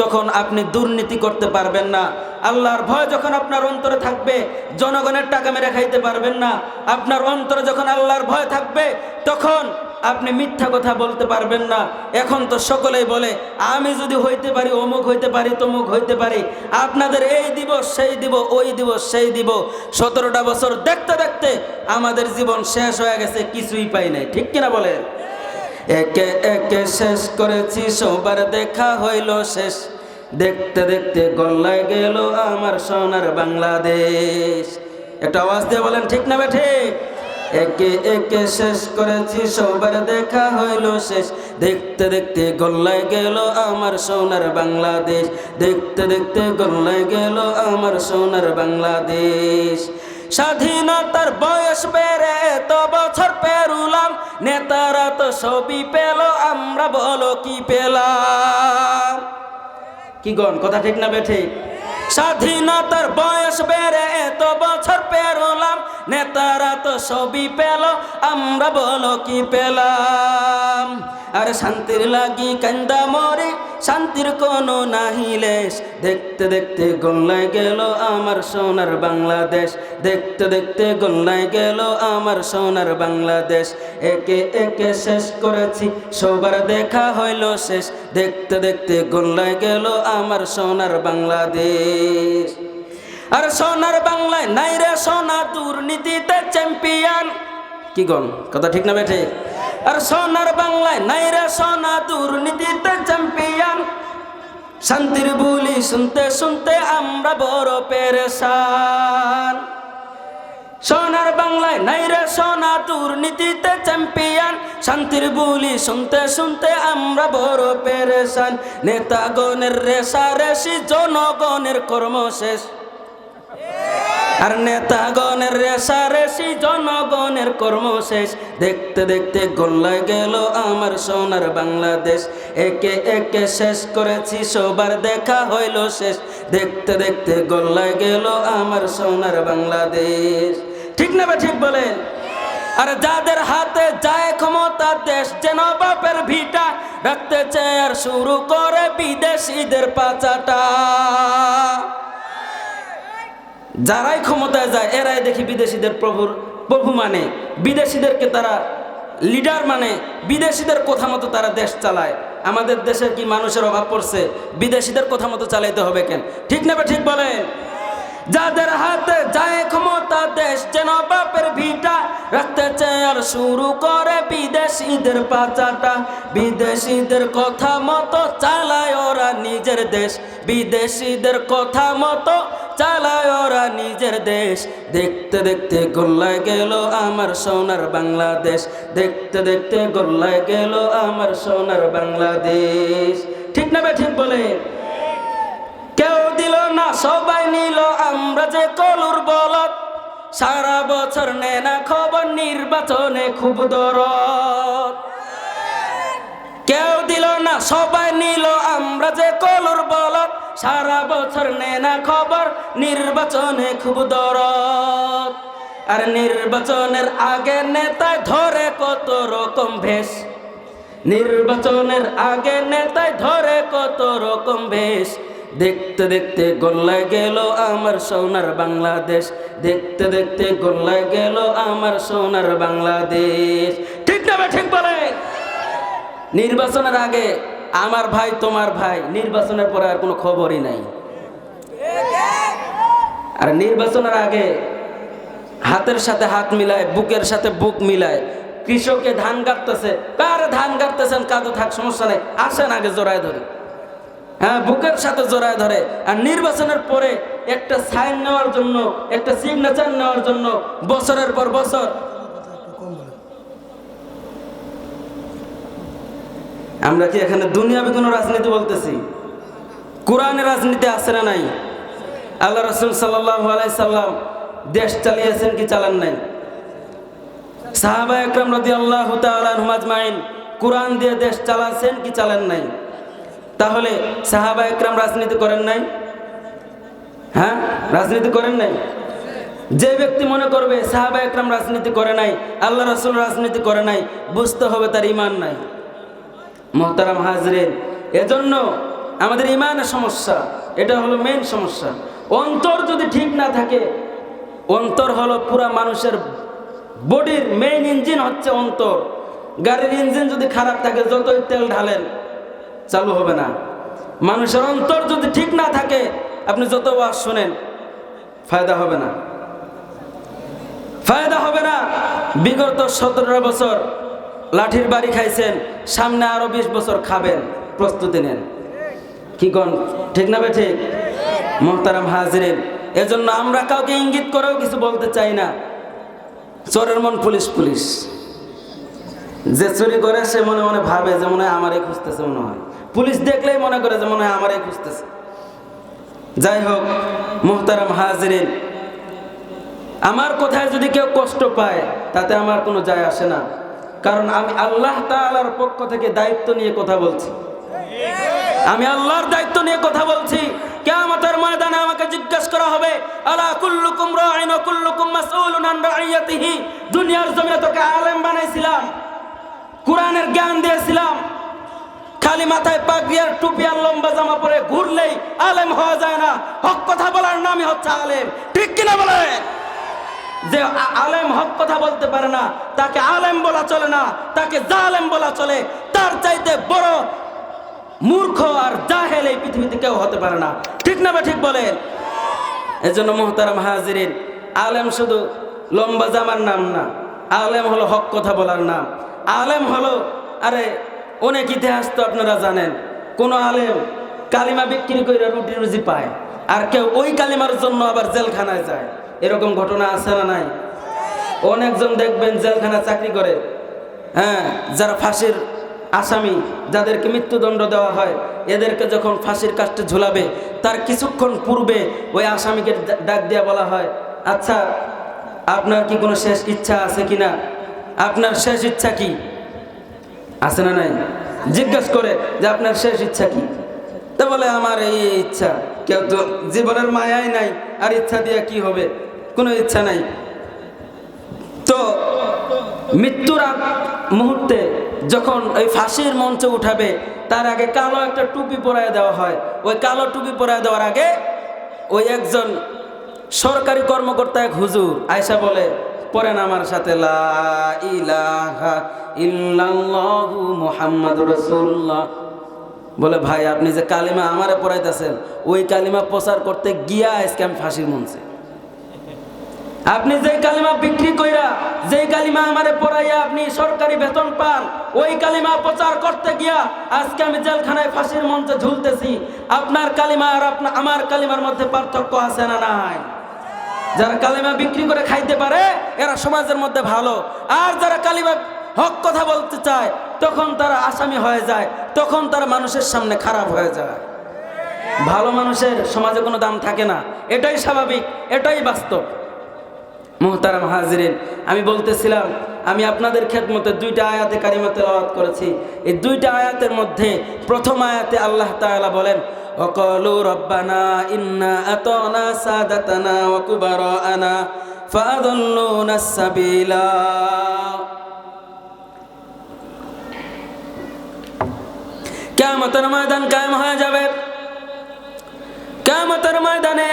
তখন আপনি দুর্নীতি করতে পারবেন না। আল্লাহর ভয় যখন আপনার অন্তরে থাকবে জনগণের টাকা মেরে খাইতে পারবেন না। আপনার অন্তরে যখন আল্লাহর ভয় থাকবে তখন আপনি মিথ্যা কথা বলতে পারবেন না। এখন তো সকলেই বলে আমি যদি হইতে পারি অমুক হইতে পারি তমুক হইতে পারি, আপনাদের এই দিব সেই দিব ওই দিব সেই দিব। 17টা বছর দেখতে দেখতে আমাদের জীবন শেষ হয়ে গেছে, কিছুই পাই নাই, ঠিক কিনা বলে? একে একে শেষ করেছি সবার দেখা হইল শেষ, দেখতে দেখতে গল্লায় গেল আমার সোনার বাংলাদেশ। একটা আওয়াজ দিয়ে বলেন ঠিক না বেঠে? একে একে শেষ করেছি সবার দেখা হইল শেষ, দেখতে দেখতে গল্লায় গেল আমার সোনার বাংলাদেশ, দেখতে দেখতে গল্লায় গেল আমার সোনার বাংলাদেশ। স্বাধীনতার বয়স বেড়ে এত বছর পেরুলাম, নেতারা তো সবই পেল, আমরা বলো কি পেলাম? কি গণ কথা ঠিক না বেঠে? স্বাধীনতার বয়স বেড়ে এত বছর পেরোলাম, নেতারা তো সবই পেল, আমরা বলো কি পেলাম? আর শান্তির লাগি কান্দা মরে, শান্তির কোনো নাহি লেশ, দেখতে দেখতে গল্লায় গেল আমার সোনার বাংলাদেশ, দেখতে দেখতে গল্লায় গেল আমার সোনার বাংলাদেশ। একে একে শেষ করেছি সবার দেখা হইল শেষ, দেখতে দেখতে গল্লায় গেল আমার সোনার বাংলাদেশ। আর সোনার বাংলায় নাই রে সোনা দুর্নীতিতে চ্যাম্পিয়ন। কি গণ কথা ঠিক না বেঠে? আর সোনার বাংলায় নাই রে সোনা দুর্নীতিতে চ্যাম্পিয়ন, শান্তির বুলি শুনতে শুনতে আমরা বড় পেরেশান। সোনার বাংলায় নাই রে সোনা দুর্নীতিতে চ্যাম্পিয়ন, শান্তির বুলি শুনতে শুনতে আমরা বড় পেরেশান। নেতাগণের রেশারেশি, জনগণের কর্ম শেষ। আর নেতাগণের রেশারেশি, জনগণের কর্ম শেষ, দেখতে দেখতে গল্লায় গেল আমার সোনার বাংলাদেশ। একে একে শেষ করেছি সবার দেখা হইল শেষ, দেখতে দেখতে গল্লায় গেল আমার সোনার বাংলাদেশ। ঠিক না বা ঠিক বলেন? আর যাদের হাতে যায় ক্ষমতা, দেশ যেন বাপের ভিটা, রাখতে চায় আর শুরু করে বিদেশিদের পাচাটা। যারাই ক্ষমতায় যায় এরাই দেখি বিদেশিদের প্রভু মানে, বিদেশিদেরকে তারা লিডার মানে, বিদেশিদের কথা মতো তারা দেশ চালায়। আমাদের দেশের কি মানুষের অভাব পড়ছে? বিদেশিদের কথা মতো চালাইতে হবে কেন? ঠিক না বা ঠিক বলেন? যাদের হাতে যায় ক্ষমতা, দেশ যেন বাপের ভিটা, রাখতে চায় আর শুরু করে বিদেশিদের পাচাটা। বিদেশিদের কথা মতো চালায় ওরা নিজের দেশ, বিদেশিদের কথা মতো চালায় ওরা নিজের দেশ। দেখতে দেখতে গল্লায় গেল আমার সোনার বাংলাদেশ, দেখতে দেখতে গল্লায় গেল আমার সোনার বাংলাদেশ। ঠিক না বে ঠিক বলে? কেউ দিল না সবাই নিল, আমরা যে কলুর বলদ, সারা বছর নেয় না খবর, নির্বাচনে খুব দরদ। কেউ দিল না সবাই নিল, আমরা যে কলুর বলদ, সারা বছর নেয় না খবর, নির্বাচনে খুব দরদ। আর নির্বাচনের আগে নেতায় ধরে কত রকম ভেষ, নির্বাচনের আগে নেতায় ধরে কত রকম ভেষ। দেখতে দেখতে গল্লায় গেল আমার সোনার বাংলাদেশ, দেখতে দেখতে গল্লায় গেল আমার সোনার বাংলাদেশ। ঠিক না ঠিক বলে? নির্বাচনের আগে আমার ভাই তোমার ভাই, নির্বাচনের পরে আর কোনো খবরই নাই। আর নির্বাচনের আগে হাতের সাথে হাত মিলায়, বুকের সাথে বুক মিলায়। কৃষকে ধান কাটতেছে, কার ধান কাটতেছেন, কাদো থাক সমস্যা নেই, আসেন আগে জোড়ায় ধরে। হ্যাঁ, বুকের সাথে জোড়ায় ধরে। আর নির্বাচনের পরে একটা সাইন নেওয়ার জন্য, একটা সিগনেচার নেওয়ার জন্য বছরের পর বছর আমরা কি এখানে দুনিয়াবি কোনো রাজনীতি বলতেছি? কোরআনের রাজনীতি আছে না নাই? আল্লাহ রাসূল সাল্লাল্লাহু আলাইহি সাল্লাম দেশ চালিয়েছেন কি চালান নাই? সাহাবা একরাম রাদিয়াল্লাহু তাআলা আনহুম আজমাইন কোরআন দিয়ে দেশ চালাচ্ছেন কি চালান নাই? তাহলে সাহাবা একরাম রাজনীতি করেন নাই? হ্যাঁ, রাজনীতি করেন নাই? যে ব্যক্তি মনে করবে সাহাবা একরাম রাজনীতি করে নাই, আল্লাহ রাসূল রাজনীতি করে নাই, বুঝতে হবে তার ঈমান নাই। মুহতারাম হাজরিন, এজন্য আমাদের ঈমানের সমস্যা, এটা হলো মেইন সমস্যা। অন্তর যদি ঠিক না থাকে, অন্তর হলো পুরা মানুষের বডির মেইন ইঞ্জিন হচ্ছে অন্তর। গাড়ির ইঞ্জিন যদি খারাপ থাকে, যতই তেল ঢালেন চালু হবে না। মানুষের অন্তর যদি ঠিক না থাকে, আপনি যত ওয়াজ শুনেন ফায়দা হবে না, ফায়দা হবে না। বিগত 17 বছর লাঠির বাড়ি খাইছেন, সামনে আরো 20 বছর খাবেন, প্রস্তুতি নেন। কি কোন ঠিক না বেঠিক? মুহতারাম হাজিরিন, এজন্য আমরা কাউকে ইঙ্গিত করেও কিছু বলতে চাই না। চোরের মন পুলিশ পুলিশ, যে চুরি করে সে মনে মনে ভাবে যে মনে হয় আমারই খুঁজতেছে, মনে হয় পুলিশ দেখলেই মনে করে যে মনে হয় আমারই খুঁজতেছে। যাই হোক মুহতারাম হাজিরিন, আমার কথায় যদি কেউ কষ্ট পায় তাতে আমার কোনো যায় আসে না, কারণ আমি আল্লাহ তাআলার পক্ষ থেকে দায়িত্ব নিয়ে কথা বলছি। আমি আল্লাহর দায়িত্ব নিয়ে কথা বলছি। কিয়ামতের ময়দানে আমাকে জিজ্ঞাসা করা হবে, আলা কুল্লুকুম রাঈন ওয়া কুল্লুকুম মাসউলুন আন রাইয়াতিহি। দুনিয়ার জমিনে তোকে আলেম বানাইছিলাম, কোরআনের জ্ঞান দিয়েছিলাম, খালি মাথায় পাগড়ি আর টুপি আর লম্বা জামা পরে ঘুরলেই আলেম হওয়া যায় না। হক কথা বলার নামই হচ্ছে আলেম, ঠিক কিনা বলেন? যে আলেম হক কথা বলতে পারে না তাকে আলেম বলা চলে না, তাকে জালেম বলা চলে। তার চাইতে বড় মূর্খ আর জাহেল এই পৃথিবীতে কেউ হতে পারে না, ঠিক না বা ঠিক বলেন? এজন্য মুহতারাম হাজিরিন, আলেম শুধু লম্বা জামার নাম না, আলেম হলো হক কথা বলার নাম। আলেম হলো, আরে অনেক ইতিহাস তো আপনারা জানেন, কোন আলেম কালিমা বিক্রি করে রুটি রুজি পায়, আর কেউ ওই কালিমার জন্য আবার জেলখানায় যায়। এরকম ঘটনা আছে না নাই? অনেকজন দেখবেন জেলখানা চাকরি করে। হ্যাঁ, যারা ফাঁসির আসামি, যাদেরকে মৃত্যুদণ্ড দেওয়া হয়, এদেরকে যখন ফাঁসির কাস্টে ঝুলাবে তার কিছুক্ষণ পূর্বে ওই আসামিকে ডাক দিয়া বলা হয়, আচ্ছা আপনার কি কোনো শেষ ইচ্ছা আছে কিনা? আপনার শেষ ইচ্ছা কি আছে না নাই? জিজ্ঞাসা করে যে আপনার শেষ ইচ্ছা কি? তা বলে আমার এই ইচ্ছা। কেউ তো জীবনের মায়াই নাই, আর ইচ্ছা দিয়ে কি হবে? কোনো ইচ্ছা নাই। তো মৃত্যুর মুহূর্তে যখন ওই ফাঁসির মঞ্চে উঠাবে, তার আগে কালো একটা টুপি পরায় দেওয়া হয়। ওই কালো টুপি পরায় দেওয়ার আগে ওই একজন সরকারি কর্মকর্তা, এক হুজুর আয়েশা বলে, পড়েন আমার সাথে লা ইলাহা ইল্লাল্লাহু মুহাম্মাদুর রাসূলুল্লাহ। বলে ভাই আপনি যে কালিমা আমারে পড়াইতেছেন, ওই কালিমা প্রচার করতে গিয়া আজকে আমি ফাঁসির মঞ্চে। আপনি যেই কালিমা বিক্রি কইরা, যেই কালিমা আমারে পড়াইয়া আপনি সরকারি বেতন পান, ওই কালিমা প্রচার করতে গিয়া আজকে আমি জেলখানায় ফাঁসির মঞ্চে ঝুলতেছি। আপনার কালিমা আর আমার কালিমার মধ্যে পার্থক্য আছে না নাই? যারা কালিমা বিক্রি করে খাইতে পারে এরা সমাজের মধ্যে ভালো, আর যারা কালিমা হক কথা বলতে চায় তখন তারা আসামি হয়ে যায়, তখন তারা মানুষের সামনে খারাপ হয়ে যায়। ভালো মানুষের সমাজে কোনো দাম থাকে না, এটাই স্বাভাবিক, এটাই বাস্তব। মুহতারাম হাজিরিন, আমি বলতেছিলাম, আমি আপনাদের খেদমতে 2টা আয়াতে কারিমা তেলাওয়াত করেছি। এই 2টা আয়াতের মধ্যে প্রথম আয়াতে আল্লাহ তাআলা বলেন, ওয়াকালু রব্বানা ইন্না আতানা সাদাতানা ওয়া কুবারানা ফাআদাল্লুনাস সাবিলা। কিয়ামতের ময়দান কায়েম হয়ে যাবে। কিয়ামতের ময়দানে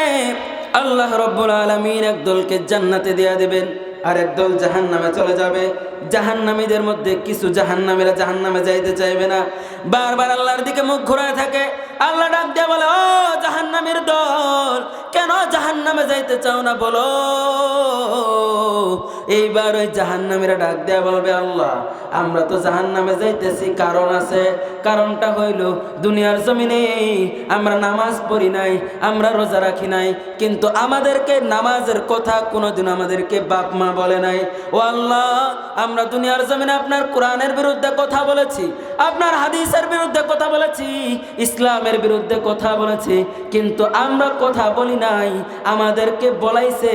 আল্লাহ রাব্বুল আলামিন একদলকে জান্নাতে দিয়ে দিবেন, আর একদল জাহান্নামে চলে যাবে। জাহান্নামীদের মধ্যে কিছু জাহান্নামীরা জাহান্নামে যাইতে চাইবে না, বারবার আল্লাহর দিকে মুখ ঘুরায় থাকে। আল্লাহ ডাক দিয়ে বলে, ও জাহান্নামীর দল, কেন জাহান্নামে যাইতে চাও না বলো? এইবার ওই জাহান্নামীরা ডাক দেয়া বলবে, আল্লাহ আমরা তো জাহান্নামে যাইতেছি, কারণ আছে। কারণটা হইল দুনিয়ার জমিনে আমরা নামাজ পড়ি নাই, আমরা রোজা রাখি নাই, কিন্তু আমাদেরকে নামাজের কথা কোনোদিন আমাদেরকে বাপ মা বলে নাই। ও আল্লাহ, আমরা আমরা দুনিয়ার জমিনে আপনার কোরআনের বিরুদ্ধে কথা বলেছি, আপনার হাদিসের বিরুদ্ধে কথা বলেছি, ইসলামের বিরুদ্ধে কথা বলেছি, কিন্তু আমরা কথা বলি নাই, আমাদেরকে বলাইছে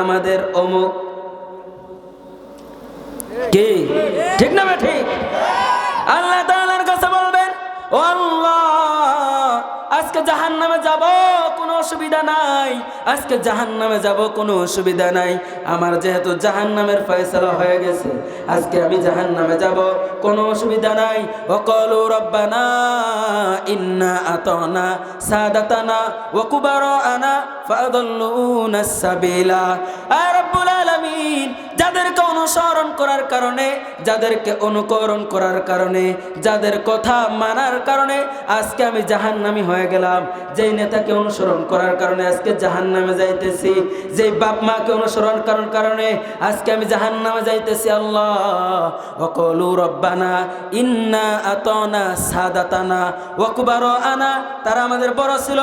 আমাদের অমুক। কি ঠিক না ঠিক? আল্লাহ তাআলার কাছে বলবেন, ও আল্লাহ, আজকে জাহান্নামে যাব, কোনো অসুবিধা নাই, আজকে জাহান্নামে যাব, কোনো অসুবিধা নাই। আমার যেহেতু জাহান্নামের ফয়সালা হয়ে গেছে, আজকে আমি জাহান্নামে যাব, কোনো অসুবিধা নাই। ওয়াকালু রব্বানা ইন্না আতানা সাদাতানা ওয়া কুবারানা ফাদাল্লুনা সাবিলা। আর রব্বুল আলামিন, যাদেরকে অনুসরণ করার কারণে, যাদেরকে অনুকরণ করার কারণে, যাদের কথা মানার কারণে আজকে আমি জাহান্নামী হয়ে গেলাম, যেই নেতাকে অনুসরণ করার কারণে আজকে জাহান্নামে যাইতেছি, যেই বাপ মাকে অনুসরণ করার কারণে আজকে আমি জাহান্নামে যাইতেছি। আল্লাহ, ওয়াকালু রব্বানা ইন্না আতানা সাদাতানা ওয়া কুবারানা, তারা আমাদের বড় ছিল,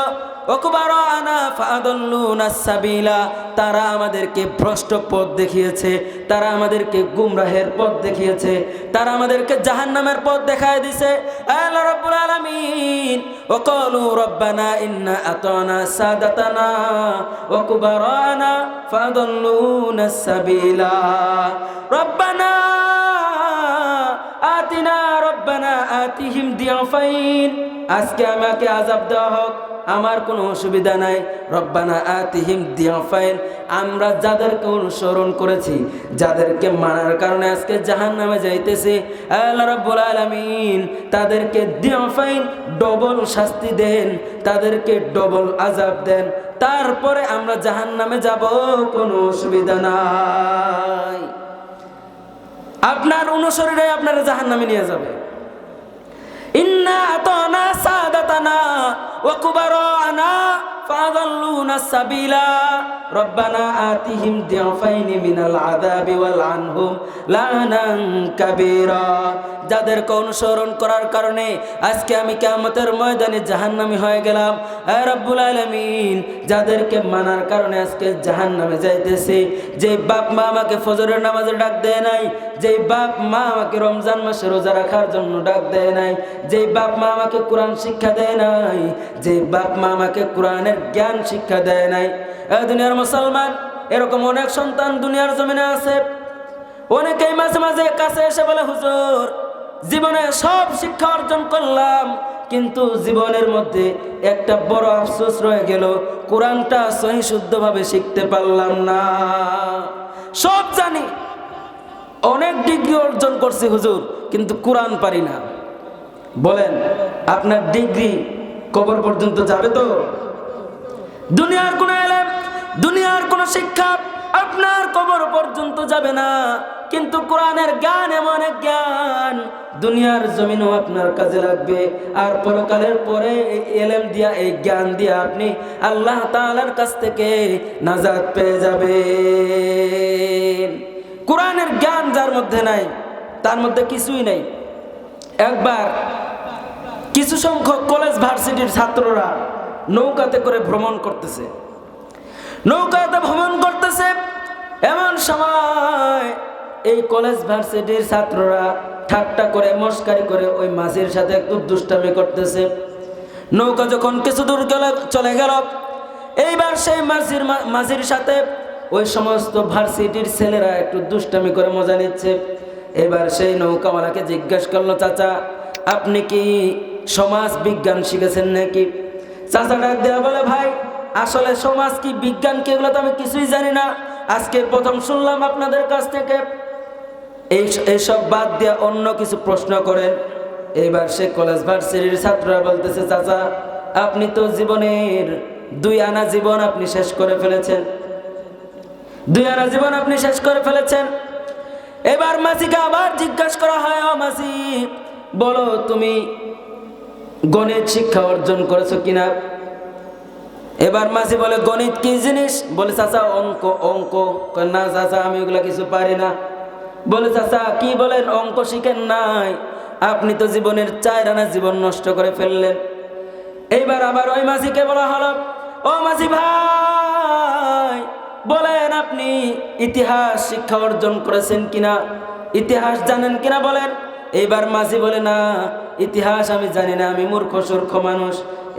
ওয়াকুবারানা ফাদাল্লুনা সাবিলা, তারা আমাদেরকে ভ্রষ্ট পথ দেখিয়েছে, তারা আমাদেরকে গুমরাহের পথ দেখিয়েছে, তারা আমাদেরকে জাহান্নামের পথ দেখায় দিয়েছে। আল্লাহ রাব্বুল আলামিন, ওয়াকালু রব্বানা ইন্না আতানা সাদাতানা ওয়া কুবারানা ফাদাল্লুনা সাবিলা রব্বানা আতিনা রব্বানা আতিহিম দিয়াফাইন, আজকে আমাকে আযাব দেওয়া হোক, আমার কোনো অসুবিধা নাই। রব্বানা আতিহিম দিয়াফাইন, আমরা যাদেরকে অনুসরণ করেছি, যাদেরকে মানার কারণে আজকে জাহান্নামে যাইতেছি, আল্লাহ রাব্বুল আলামিন তাদেরকে দিয়াফাইন, ডবল শাস্তি দেন, তাদেরকে ডবল আযাব দেন, তারপরে আমরা জাহান্নামে যাব, কোনো অসুবিধা নাই। আপনার অনুসরণে আপনারা জাহান্নামে নিয়ে যাবে। ইন্না আতানা সাদাতানা ওয়া কুবারানা ফাদাল্লুনা সাবিলা রব্বানা আতিহিম দিয়াফাইনি মিনাল আযাবি ওয়াল আনহুম লানান কাবীরা। যাদেরকে অনুসরণ করার কারণে আজকে আমি কিয়ামতের ময়দানে জাহান্নামী হয়ে গেলাম। হে রব্বুল আলামিন, যাদেরকে মানার কারণে আজকে জাহান্নামে যাইতেছি, যে বাপ মা আমাকে ফজরের নামাজে ডাক দেয় নাই, যে বাপ মা আমাকে রমজান মাসে রোজা রাখার জন্য ডাক দেয় নাই, যে বাপ মা আমাকে কোরআন শিক্ষা দেয় নাই, যে বাপ মা আমাকে কোরআনের জ্ঞান শিক্ষা দেয় নাই। দুনিয়ার মুসলমান, এরকম অনেক সন্তান দুনিয়ার জমিনে আছে। অনেকেই মাঝে মাঝে কাছে এসে বলে, হুজুর, জীবনে সব শিক্ষা অর্জন করলাম, কিন্তু জীবনের মধ্যে একটা বড় আফসোস রয়ে গেল, কোরআনটা সহি শুদ্ধভাবে শিখতে পারলাম না। সব জানি, অনেক ডিগ্রি অর্জন করছি হুজুর, কিন্তু কোরআন পারি না। বলেন, আপনার ডিগ্রি কবর পর্যন্ত যাবে তো? দুনিয়ার কোন ইলম, দুনিয়ার কোন শিক্ষা আপনার কবর পর্যন্ত যাবে না, কিন্তু কোরআনের জ্ঞান এমন এক জ্ঞান দুনিয়ার জমিনও আপনার কাজে লাগবে, আর পরকালের পরে এই ইলম দিয়া, এই জ্ঞান দিয়া আপনি আল্লাহ তাআলার কাছ থেকে নাজাত পেয়ে যাবেন। কোরআনের জ্ঞান যার মধ্যে নাই, তার মধ্যে কিছুই নাই। একবার কিছু সংখ্যক কলেজ ভার্সিটির ছাত্ররা নৌকাতে করে ভ্রমণ করতেছে, নৌকাতে ভ্রমণ করতেছে, এমন সময় এই কলেজ ভার্সিটির ছাত্ররা ঠাট্টা করে, মস্কারি করে ওই মাঝির সাথে একটু দুষ্টামি করতেছে। নৌকা যখন কিছু দূর চলে গেল, এইবার সেই মাঝির সাথে ওই সমস্ত ভার্সিটির ছেলেরা একটু দুষ্টামি করে মজা নিচ্ছে। এবার সেই নৌকাওয়ালাকে জিজ্ঞেস করলো, চাচা, আপনি কি সমাজ বিজ্ঞান শিখেছেন নাকি? চাচা ডাক দেয়া বলে, ভাই, আসলে সমাজ কি, বিজ্ঞান কি, এগুলো তো আমি কিছুই জানি না, আজকে প্রথম শুনলাম আপনাদের কাছ থেকে। এইসব বাদ দিয়ে অন্য কিছু প্রশ্ন করেন। এবার সে কলেজ ভার্সিটির ছাত্ররা বলতেছে, চাচা, আপনি তো জীবনের 2 আনা জীবন আপনি শেষ করে ফেলেছেন, 2 আনা জীবন আপনি শেষ করে ফেলেছেন। এবার মাঝিকে আবার জিজ্ঞাসা করা হয়, ও মাঝি, বলো তুমি গণিত শিক্ষা অর্জন করেছো কিনা? এবার মাঝি বলে, গণিত কি জিনিস? বলে, চাচা, অঙ্ক। অঙ্ক? না চাচা, আমি ওগুলা কিছু পারি না। বলে, চাচা, কি বলেন, অঙ্ক শিখেন নাই? আপনি তো জীবনের 4 আনা জীবন নষ্ট করে ফেললেন। এইবার আবার ওই মাঝিকে বলা হলো, ও মাঝি ভাই, বলেন আপনি ইতিহাস শিক্ষা অর্জন করেছেন কিনা? ইতিহাস জানেন কিনা বলেন? এইবার মাঝি বলে, না ইতিহাস আমি জানি না, আমি মূর্খ সূর্খ মানুষ।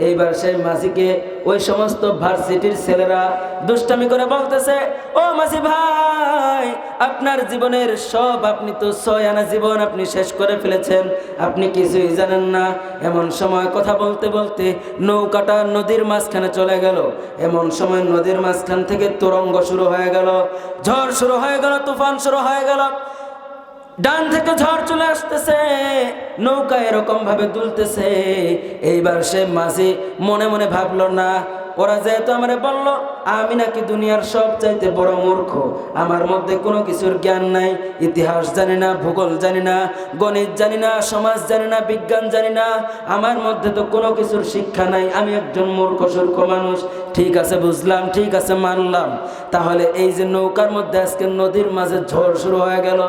এইবার সেই মাঝিকে ওই সমস্ত ভার্সিটির ছেলেরা দুষ্টামি করে বলতেছে, ও মাঝি ভাই, আপনার জীবনের সব, আপনি তো 6 আনা জীবন আপনি শেষ করে ফেলেছেন, আপনি কিছুই জানেন না। এমন সময় কথা বলতে বলতে নৌকাটা নদীর মাঝখানে চলে গেল। এমন সময় নদীর মাঝখান থেকে তরঙ্গ শুরু হয়ে গেল, ঝড় শুরু হয়ে গেল, তুফান শুরু হয়ে গেল। ডান থেকে ঝড় চলে আসতেছে, নৌকা এরকম ভাবে দুলতেছে। এইবার সে মাঝি মনে মনে ভাবলো, না ওরা যেহেতু আমারে বললো আমি নাকি দুনিয়ার সব চাইতে বড় মূর্খ, আমার মধ্যে কোনো কিছুর জ্ঞান নাই, ইতিহাস জানি না, ভূগোল জানি না, গণিত জানি না, সমাজ জানি না, বিজ্ঞান জানি না, আমার মধ্যে তো কোনো কিছুর শিক্ষা নাই, আমি একজন মূর্খ সূর্খ মানুষ। ঠিক আছে বুঝলাম, ঠিক আছে মানলাম। তাহলে এই যে নৌকার মধ্যে আজকে নদীর মাঝে ঝড় শুরু হয়ে গেল,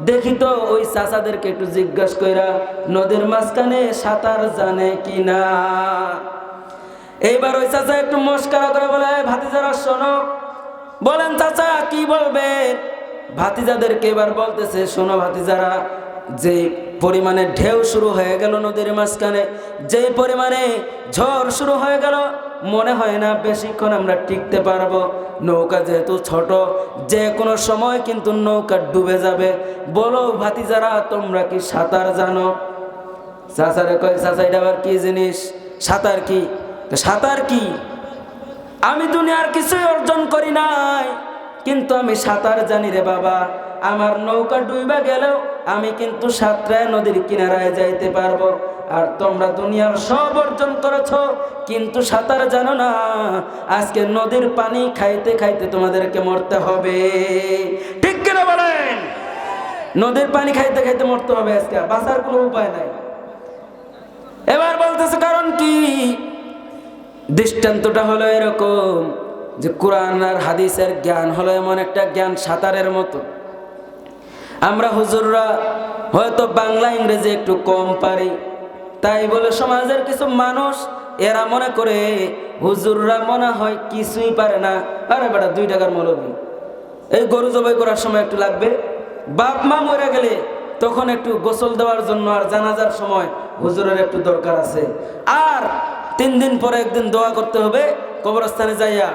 দেখি তো ওই চাচাদেরকে একটু জিজ্ঞাসা কইরা নদীর মাঝখানে সাঁতার জানে কিনা। এইবার ওই চাচা একটু মস্কারা করে বলে, ভাতিজারা শোনো। বলেন চাচা কি বলবেন? ভাতিজাদেরকে এবার বলতেছে, শোনো ভাতিজারা, যে পরিমাণে ঢেউ শুরু হয়ে গেল নদীর মাঝখানে, যে পরিমাণে ঝড় শুরু হয়ে গেল, মনে হয় না বেশিক্ষণ আমরা টিকতে পারবো। নৌকা যেহেতু ছোট, যে কোনো সময় কিন্তু নৌকা ডুবে যাবে। বলো ভাতিজারা, তোমরা কি সাঁতার জানো? চাচারে কয়, চাচা এটা আবার কি জিনিস? সাঁতার কি? সাঁতার কি? আমি দুনিয়ার কিছুই অর্জন করি নাই, কিন্তু আমি সাঁতার জানি রে বাবা। আমার নৌকা ডুইবা গেলেও আমি কিন্তু সাঁতরায় নদীর কিনারায় যাইতে পারবো। আর তোমরা দুনিয়ার সব অর্জন করেছো, কিন্তু সাঁতার জানো না। আজকে নদীর পানি খাইতে খাইতে তোমাদেরকে মরতে হবে। ঠিক কিনা বলেন? নদীর পানি খাইতে খাইতে মরতে হবে, আজকে বাঁচার কোনো উপায় নাই। এবার বলতেছে কারণ কি? দৃষ্টান্তটা হলো এরকম যে কোরআন আর হাদিসের জ্ঞান হলো এমন একটা জ্ঞান, সাঁতারের মতো। আমরা হুজুররা হয়তো বাংলা ইংরেজি একটু কম পারি, তাই বলে সমাজের কিছু মানুষ এরা মনে করে হুজুররা মনে হয় কিছুই পারে না। আরে বেটা 2 টাকার মৌলবি, এই গরু জবাই করার সময় একটু লাগবে, বাপ মা মরে গেলে তখন একটু গোসল দেওয়ার জন্য আর জানাজার সময় হুজুরের একটু দরকার আছে, আর 3 দিন পরে একদিন দোয়া করতে হবে কবরস্থানে যাইয়া,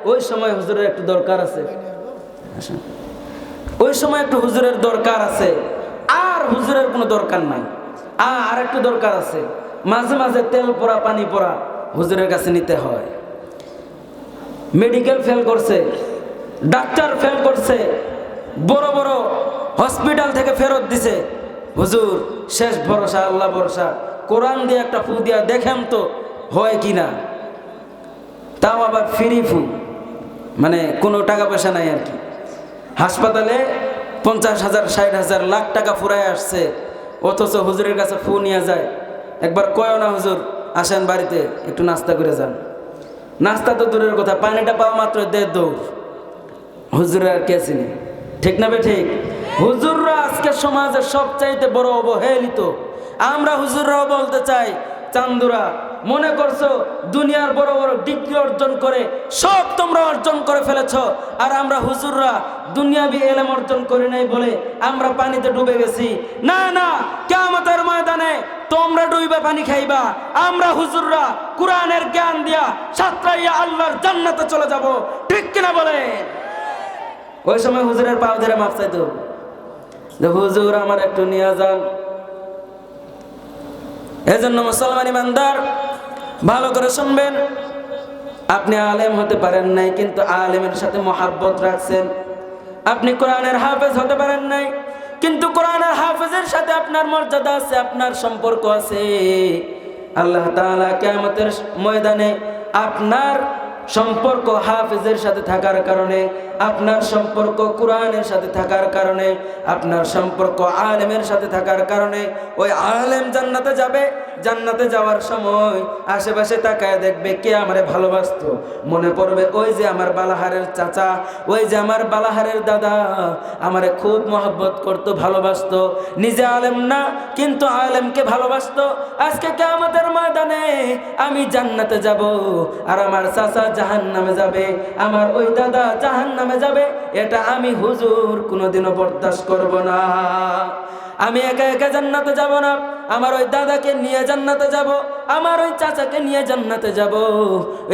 ওই সময় হুজুরের একটু দরকার আছে, ওই সময় একটু হুজুরের দরকার আছে। আর হুজুরের কোনো দরকার নাই, আর একটু দরকার আছে, মাঝে মাঝে তেল পোড়া পানি পোড়া হুজুরের কাছে নিতে হয়। মেডিকেল ফেল করছে, ডাক্তার ফেল করছে, বড় বড় হসপিটাল থেকে ফেরত দিছে, হুজুর শেষ ভরসা, আল্লাহ ভরসা, কোরআন দিয়ে একটা ফু দিয়া দেখেন তো হয় কিনা। তাও আবার ফ্রি ফু, মানে কোনো টাকা পয়সা নাই আর কি। হাসপাতালে 50,000 60,000 লাখ টাকা ফুরায় আসছে, অথচ হুজুরের কাছে ফু নিয়ে যায়। একবার কয় না, হুজুর আসেন বাড়িতে একটু নাস্তা করে যান। নাস্তা তো দূরের কথা, পানিটা পাওয়া মাত্র দেড় দৌড়। হুজুরের আর কে চিনি? ঠিক না বে ঠিক? হুজুররা আজকে সমাজের সবচাইতে বড় অবহেলিত। আমরা হুজুররাও বলতে চাই, চান্দুরা মনে করছো দুনিয়ার বড় বড় ডিগ্রি অর্জন করে সব তোমরা অর্জন করে ফেলেছো, আর আমরা হুজুররা দুনিয়াবি এলেম অর্জন করি নাই বলে আমরা পানিতে ডুবে গেছি। না না, কিয়ামতের ময়দানে তোমরা ডুইবা পানি খাইবা, আমরা হুজুররা কোরআনের জ্ঞান দিয়া সাতরাইয়া আল্লাহর জান্নাতে চলে যাব। ঠিক কিনা বলে? ওই সময় হুজুরের পাও ধরে মাপ চাইতো যে হুজুর আমার একটু নিয়ে যান। এজন্য মুসলমান ইমানদার ভালো করে শুনবেন, আপনি আলেম হতে পারেন নাই কিন্তু আলেমের সাথে মহাব্বত রাখছেন। আপনি কোরআনের হাফেজ হতে পারেন নাই কিন্তু কোরআনের হাফেজের সাথে আপনার মর্যাদা আছে, আপনার সম্পর্ক আছে। আল্লাহ তাআলা কিয়ামতের ময়দানে আপনার সম্পর্ক হাফেজের সাথে থাকার কারণে, আপনার সম্পর্ক কোরআনের সাথে থাকার কারণে, আপনার সম্পর্ক আলেমের সাথে থাকার কারণে ওই আলেম জান্নাতে যাবে। জান্নাতে যাওয়ার সময় আশেপাশে তাকায় দেখবে কে আমারে ভালোবাসতো, মনে পড়বে ওই যে আমার বালাহারের চাচা, ওই যে আমার বালাহারের দাদা আমারে খুব মহব্বত করতো, ভালোবাসতো। নিজে আলেম না কিন্তু আলেমকে ভালোবাসতো। আজকে কিয়ামতের ময়দানে আমি জান্নাতে যাব আর আমার চাচা জাহান্নামে যাবে, আমার ওই দাদা জাহান্নামে জাহান্নামে যাবে, এটা আমি হুজুর কোনোদিনও বরদাস্ত করব না। আমি একা একা জান্নাতে যাব না, আমার ওই দাদাকে নিয়ে জান্নাতে যাব, আমার ওই চাচাকে নিয়ে জান্নাতে যাব।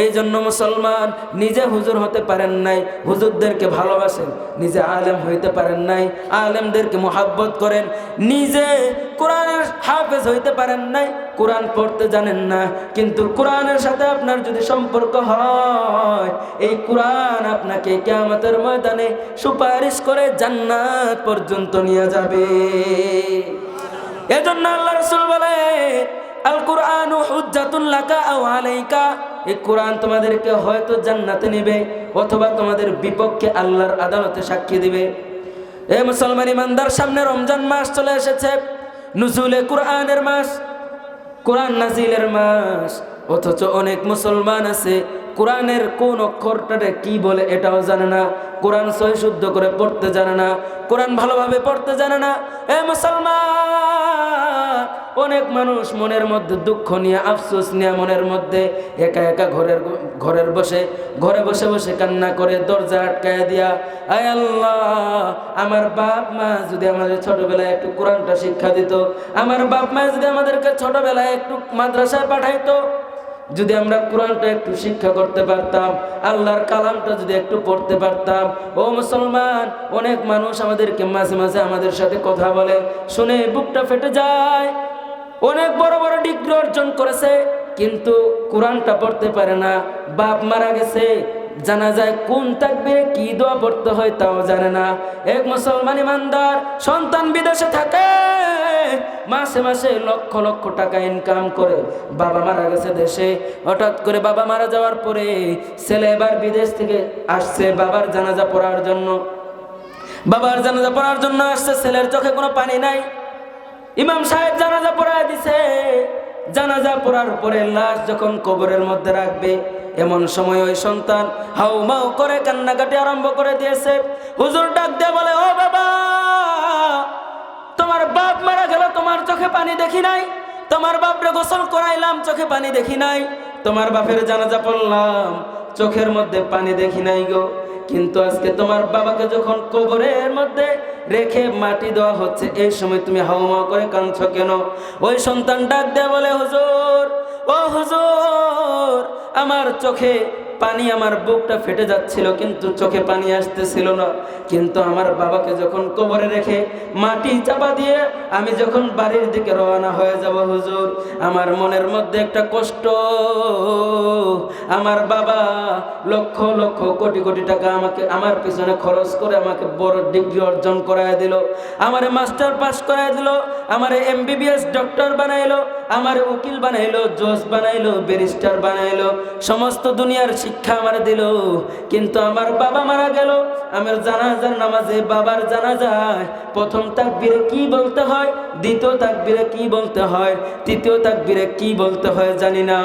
এই জন্য মুসলমান নিজে হুজুর হতে পারেন নাই, হুজুরদেরকে ভালোবাসেন, নিজে আলেম হইতে পারেন নাই, আলেমদেরকে মোহাব্বত করেন। নিজে কোরআনের হাফেজ হইতে পারেন নাই, কোরআন পড়তে জানেন না, কিন্তু কোরআনের সাথে আপনার যদি সম্পর্ক হয়, এই কোরআন আপনাকে কিয়ামতের ময়দানে সুপারিশ করে জান্নাত পর্যন্ত নিয়ে যাবে। এজন্য আল্লাহ রাসূল বলে, আল কুরআনু হুজ্জাতুন লাকা আও আলাইকা, এই কোরআন তোমাদেরকে হয়তো জান্নাতে নেবে অথবা তোমাদের বিপক্ষে আল্লাহর আদালতে সাক্ষী দিবে। এ মুসলমান ইমানদার, সামনে রমজান মাস চলে এসেছে, নুজুলে কোরআনের মাস, কোরআন নাজিলের মাস, অথচ অনেক মুসলমান আছে কোরআনের কোন অক্ষরটারে কি বলে এটাও জানে না, কোরআন সহি শুদ্ধ করে পড়তে জানে না, কোরআন ভালোভাবে পড়তে জানে না। এ মুসলমান, অনেক মানুষ মনের মধ্যে দুঃখ নিয়ে, আফসোস নিয়ে, মনের মধ্যে একা একা ঘরে বসে বসে কান্না করে, দরজা আটকায় দিয়া, আয় আল্লাহ, আমার বাপ মা যদি আমাদের ছোটবেলায় একটু কোরআনটা শিক্ষা দিত, আমার বাপ মা যদি আমাদেরকে ছোটবেলায় একটু মাদ্রাসায় পাঠাইতো, যদি আমরা কোরআনটা একটু শিক্ষা করতে পারতাম, আল্লাহর কালামটা যদি একটু পড়তে পারতাম। ও মুসলমান, অনেক মানুষ আমাদেরকে মাঝে মাঝে আমাদের সাথে কথা বলে, শুনে বুকটা ফেটে যায়। অনেক বড় বড় ডিগ্রি অর্জন করেছে, কিন্তু কোরআনটা পড়তে পারে না। বাপ মারা গেছে, জানা যায় কোন তাকবীরে কি দোয়া পড়তে হয় তাও জানে না। এক মুসলমান ইমানদার সন্তান বিদেশে থাকে, মাসে মাসে লক্ষ লক্ষ টাকা ইনকাম করে, বাবা মারা গেছে দেশে, হঠাৎ করে বাবা মারা যাওয়ার পরে ছেলে এবার বিদেশ থেকে আসছে বাবার জানাজা পড়ার জন্য। বাবার জানাজা পড়ার জন্য আসছে, ছেলের চোখে কোনো পানি নাই। ইমাম সাহেব জানাজা পড়ায় দিছে। জানাজা পড়ার পরে লাশ যখন কবরের মধ্যে রাখবে, এমন সময় ওই সন্তান হাউমাউ করে কান্নাকাটি আরম্ভ করে দিয়েছে। হুজুর ডাক দিয়ে বলে, ও বাবা, তোমার বাপ মারা গেল, তোমার চোখে পানি দেখি নাই, তোমার বাপরে গোসল করাইলাম, চোখে পানি দেখি নাই, তোমার বাপের জানাজা পড়লাম, চোখের মধ্যে পানি দেখি নাই গো। কিন্তু আজকে তোমার বাবাকে যখন কবরের মধ্যে রেখে মাটি দেওয়া হচ্ছে, এই সময় তুমি হাউমাউ করে কাঁদছো কেন? ওই সন্তান ডাক দেয়া বলে, হুজুর, ও হুজুর, আমার চোখে পানি, আমার বুকটা ফেটে যাচ্ছিল, কিন্তু চোখে পানি আসতেছিল না। কিন্তু আমার বাবাকে যখন কবরে রেখে মাটি চাপা দিয়ে আমি যখন বাড়ির দিকে রওনা হয়ে যাব হুজুর, আমার মনের মধ্যে একটা কষ্ট। আমার বাবা লক্ষ লক্ষ কোটি কোটি টাকা আমার পিছনে খরচ করে আমাকে বড় ডিগ্রি অর্জন করায় দিল, আমারে মাস্টার পাস করায় দিল, আমারে MBBS ডক্টর বানাইলো, আমারে উকিল বানাইলো, জজ বানাইলো, ব্যারিস্টার বানাইলো, সমস্ত দুনিয়ার শিক্ষা আমার দিল। কিন্তু আমার বাবা মারা গেল। আমার জানাজার নামাজে বাবার জানাজায় প্রথম তাকবীরে কি বলতে হয়, দ্বিতীয় তাকবীরে কি বলতে হয়, তৃতীয় তাকবীরে কি বলতে হয় জানি না।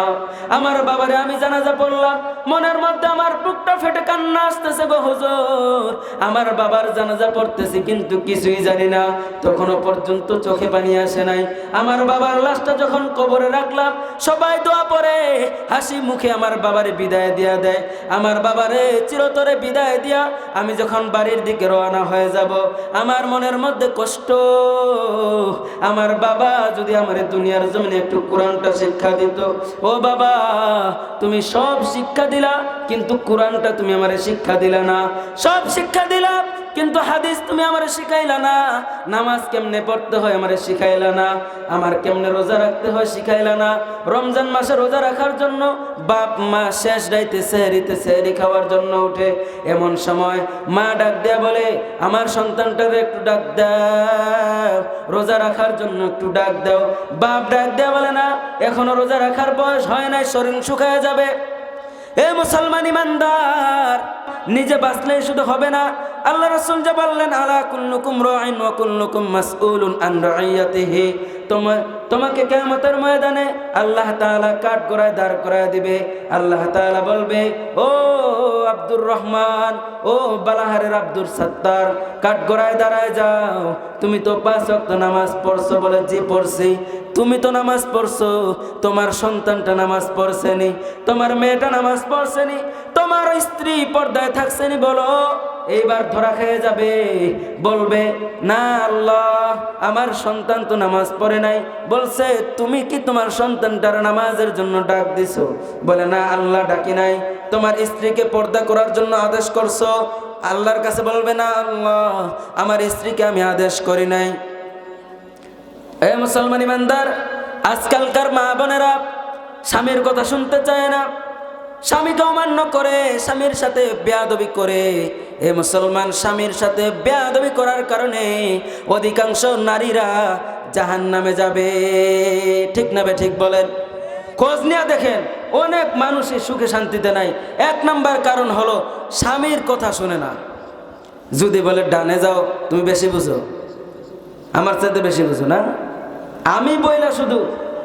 আমার বাবারে আমি জানাজা পড়লাম, মনের মধ্যে আমার বুকটা ফেটে কান্না আসতেছে গো হুজুর, আমার বাবার জানাজা পড়তেছি কিন্তু কিছুই জানি না। তখনও পর্যন্ত চোখে পানি আসে নাই। আমার বাবার লাশটা যখন কবরে রাখলাম, সবাই দোয়া পড়ে, হাসি মুখে আমার বাবারে বিদায় দিয়া দেয়। আমার বাবারে চিরতরে বিদায় দিয়া আমি যখন বাড়ির দিকে রওনা হয়ে যাব, আমার মনের মধ্যে কষ্ট। আমার বাবা যদি আমার দুনিয়ার জমিনে একটু কোরআনটা শিক্ষা দিত। ও বাবা, তুমি সব শিক্ষা দিলা, কিন্তু কোরআনটা তুমি আমারে শিক্ষা দিলা না। সব শিক্ষা দিলা, কিন্তু হাদিস তুমি আমারে শিখাইলা না। নামাজ কেমনে পড়তে হয় আমারে শিখাইলা না। আমার কেমনে রোজা রাখতে হয় শিখাইলা না। রমজান মাসে রোজা রাখার জন্য বাপ মা শেষ রাইতে সেহরি খাওয়ার জন্য উঠে। এমন সময় মা ডাক দেয়া বলে, আমার সন্তানটারে একটু ডাক দাও, রোজা রাখার জন্য একটু ডাক দাও। বাপ ডাক দেয়া বলে, না, এখনো রোজা রাখার বয়স হয় নাই, শরীর শুকায় যাবে। এ মুসলমান ইমানদার, নিজে বাঁচলেই শুধু হবে না। আল্লাহ রাসূল যা বললেন, আলা কুল্লুকুম রাইন ওয়া কুল্লুকুম মাসউলুন আন রাইয়াতিহি, তোমাকে কিয়ামতের ময়দানে আল্লাহ তাআলা কাঠগড়ায় দাঁড় করায় দিবে। আল্লাহ তাআলা বলবে, ও আব্দুর রহমান, ও বালাহারের আব্দুল সাত্তার, কাঠগড়ায় দাঁড়ায় যাও। তুমি তো 5 ওয়াক্ত নামাজ পড়ছো? বলে, জি পড়ছি। তুমি তো নামাজ পড়ছো, তোমার সন্তানটা নামাজ পড়ছেনি, তোমার মেয়েটা নামাজ পড়ছেনি, তোমার স্ত্রী পর্দায় থাকছেনি? বলো। এইবার ধরা খেয়ে যাবে, বলবে না আল্লাহ আমার সন্তান তো নামাজ পড়ে নাই। বলছে তুমি কি তোমার সন্তানটার নামাজের জন্য ডাক দিছো? বলে না আল্লাহ ডাকি নাই। তোমার স্ত্রীকে পর্দা করার জন্য আদেশ করছো? আল্লাহর কাছে বলবে না আল্লাহ আমার স্ত্রীকে আমি আদেশ করি নাই। এ মুসলমান ইমানদার, আজকালকার মা বোনেরা স্বামীর কথা শুনতে চায় না, স্বামীকে অমান্য করে, স্বামীর সাথে বেয়াদবি করে। এ মুসলমান, স্বামীর সাথে বেয়াদবি করার কারণে অধিকাংশ নারীরা জাহান্নামে যাবে। ঠিক না বে ঠিক বলেন? খোঁজ নিয়ে দেখেন অনেক মানুষই সুখে শান্তিতে নাই। এক নাম্বার কারণ হলো স্বামীর কথা শুনে না। যদি বলে ডানে যাও, তুমি বেশি বুঝো, আমার চাইতে বেশি বুঝো না, আমি বইলা শুধু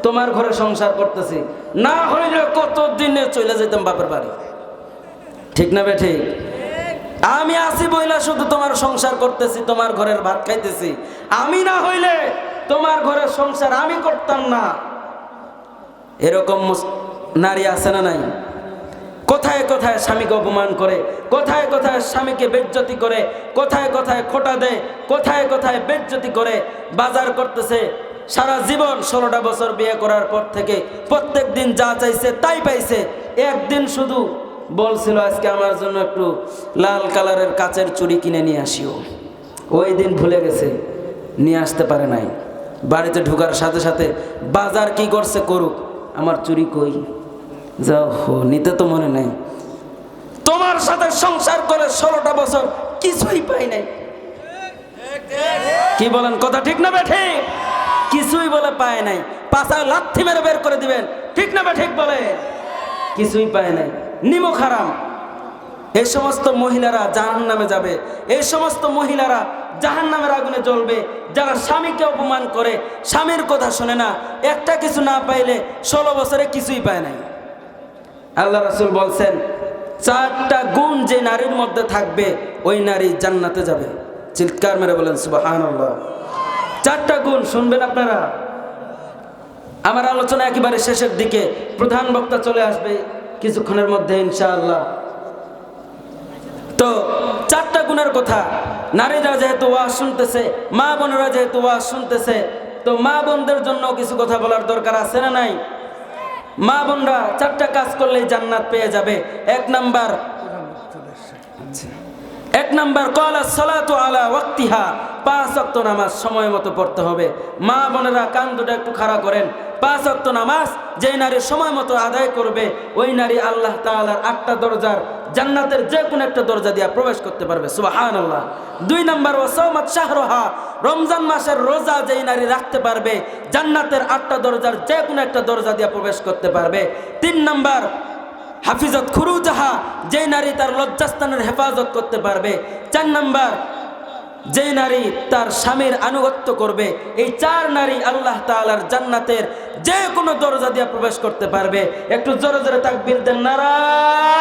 তোমার ঘরে সংসার করতেছি, না হইলে কত দিনে চলে যেতাম বাপের বাড়ি। ঠিক না বে ঠিক? আমি আসি বইলা শুধু তোমার সংসার করতেছি, তোমার ঘরের ভাত খাইতেছি, আমি না হইলে তোমার ঘরের সংসার আমি করতাম না। এরকম নারী আছে না নাই? কোথায় কোথায় স্বামীকে অপমান করে, কোথায় কোথায় স্বামীকে বেজ্জতি করে, কোথায় কোথায় খোটা দেয়, কোথায় কোথায় বেজ্জতি করে বাজার করতেছে। সারা জীবন 16টা বছর বিয়ে করার পর থেকে প্রত্যেক দিন যা চাইছে তাই পাইছে। একদিন শুধু বলছিল আজকে আমার জন্য একটু লাল কালারের কাচের চুড়ি কিনে নিয়ে আসিও, ওই দিন ভুলে গেছে, নিয়ে আসতে পারে নাই। বাড়িতে ঢোকার সাথে সাথে বাজার কি করছে করুক, আমার চুড়ি কই, যাও নিতে তো মনে নাই। তোমার সাথে সংসার করে 16টা বছর কিছুই পাই নাই। কি বলেন? কথা ঠিক না বে ঠিক? কিছুই বলে পায় নাই, পাছায় লাথি মেরে বের করে দিবেন। ঠিক না বে ঠিক বলে? কিছুই পায় নাই, নিমক হারাম। এই সমস্ত মহিলারা জাহান্নামে যাবে, এই সমস্ত মহিলারা জাহান্নামের আগুনে জ্বলবে যারা স্বামীকে অপমান করে, স্বামীর কথা শুনে না, একটা কিছু না পাইলে 16 বছরে কিছুই পায় নাই। আল্লাহ রাসূল বলছেন 4টা গুণ যে নারীর মধ্যে থাকবে ওই নারী জান্নাতে যাবে। চিৎকার মেরে বলেন সুবহানাল্লাহ। 4টা গুণ শুনবেন আপনারা। আমার আলোচনা একেবারে শেষের দিকে, প্রধান বক্তা চলে আসবে কিছুক্ষণের মধ্যে ইনশাআল্লাহ। তো 4টা গুণের কথা নারীরা যেহেতু ওয়াজ শুনতেছে, মা বোনেরা যেহেতু ওয়াজ শুনতেছে, তো মা বোনদের জন্য কিছু কথা বলার দরকার আছে না নাই? মা বোনরা 4টা কাজ করলেই জান্নাত পেয়ে যাবে। এক নাম্বার ক্বালা সালাতু আলা ওয়াক্তিহা, 5 ওয়াক্ত নামাজ সময় মতো পড়তে হবে। মা বোনেরা কান দুটো একটু খাড়া করেন। 5 ওয়াক্ত নামাজ যে নারী সময় মতো আদায় করবে ওই নারী আল্লাহ তাআলার 8টা দরজার জান্নাতের যে কোনো একটা দরজা দিয়ে প্রবেশ করতে পারবে। সুবহানাল্লাহ। 2 নাম্বার ওয়াসামাত শাহরুহা, রমজান মাসের রোজা যেই নারী রাখতে পারবে জান্নাতের 8টা দরজার যে কোনো একটা দরজা দিয়ে প্রবেশ করতে পারবে। 3 নাম্বার হাফিজত খুরুজাহা, যেই নারী তার লজ্জাস্থানের হেফাজত করতে পারবে। 4 নাম্বার যেই নারী তার স্বামীর আনুগত্য করবে। এই 4 নারী আল্লাহ তাআলার জান্নাতের যে কোনো দরজা দিয়ে প্রবেশ করতে পারবে। একটু জোরে জোরে তাকবীর দেন, নারায়ে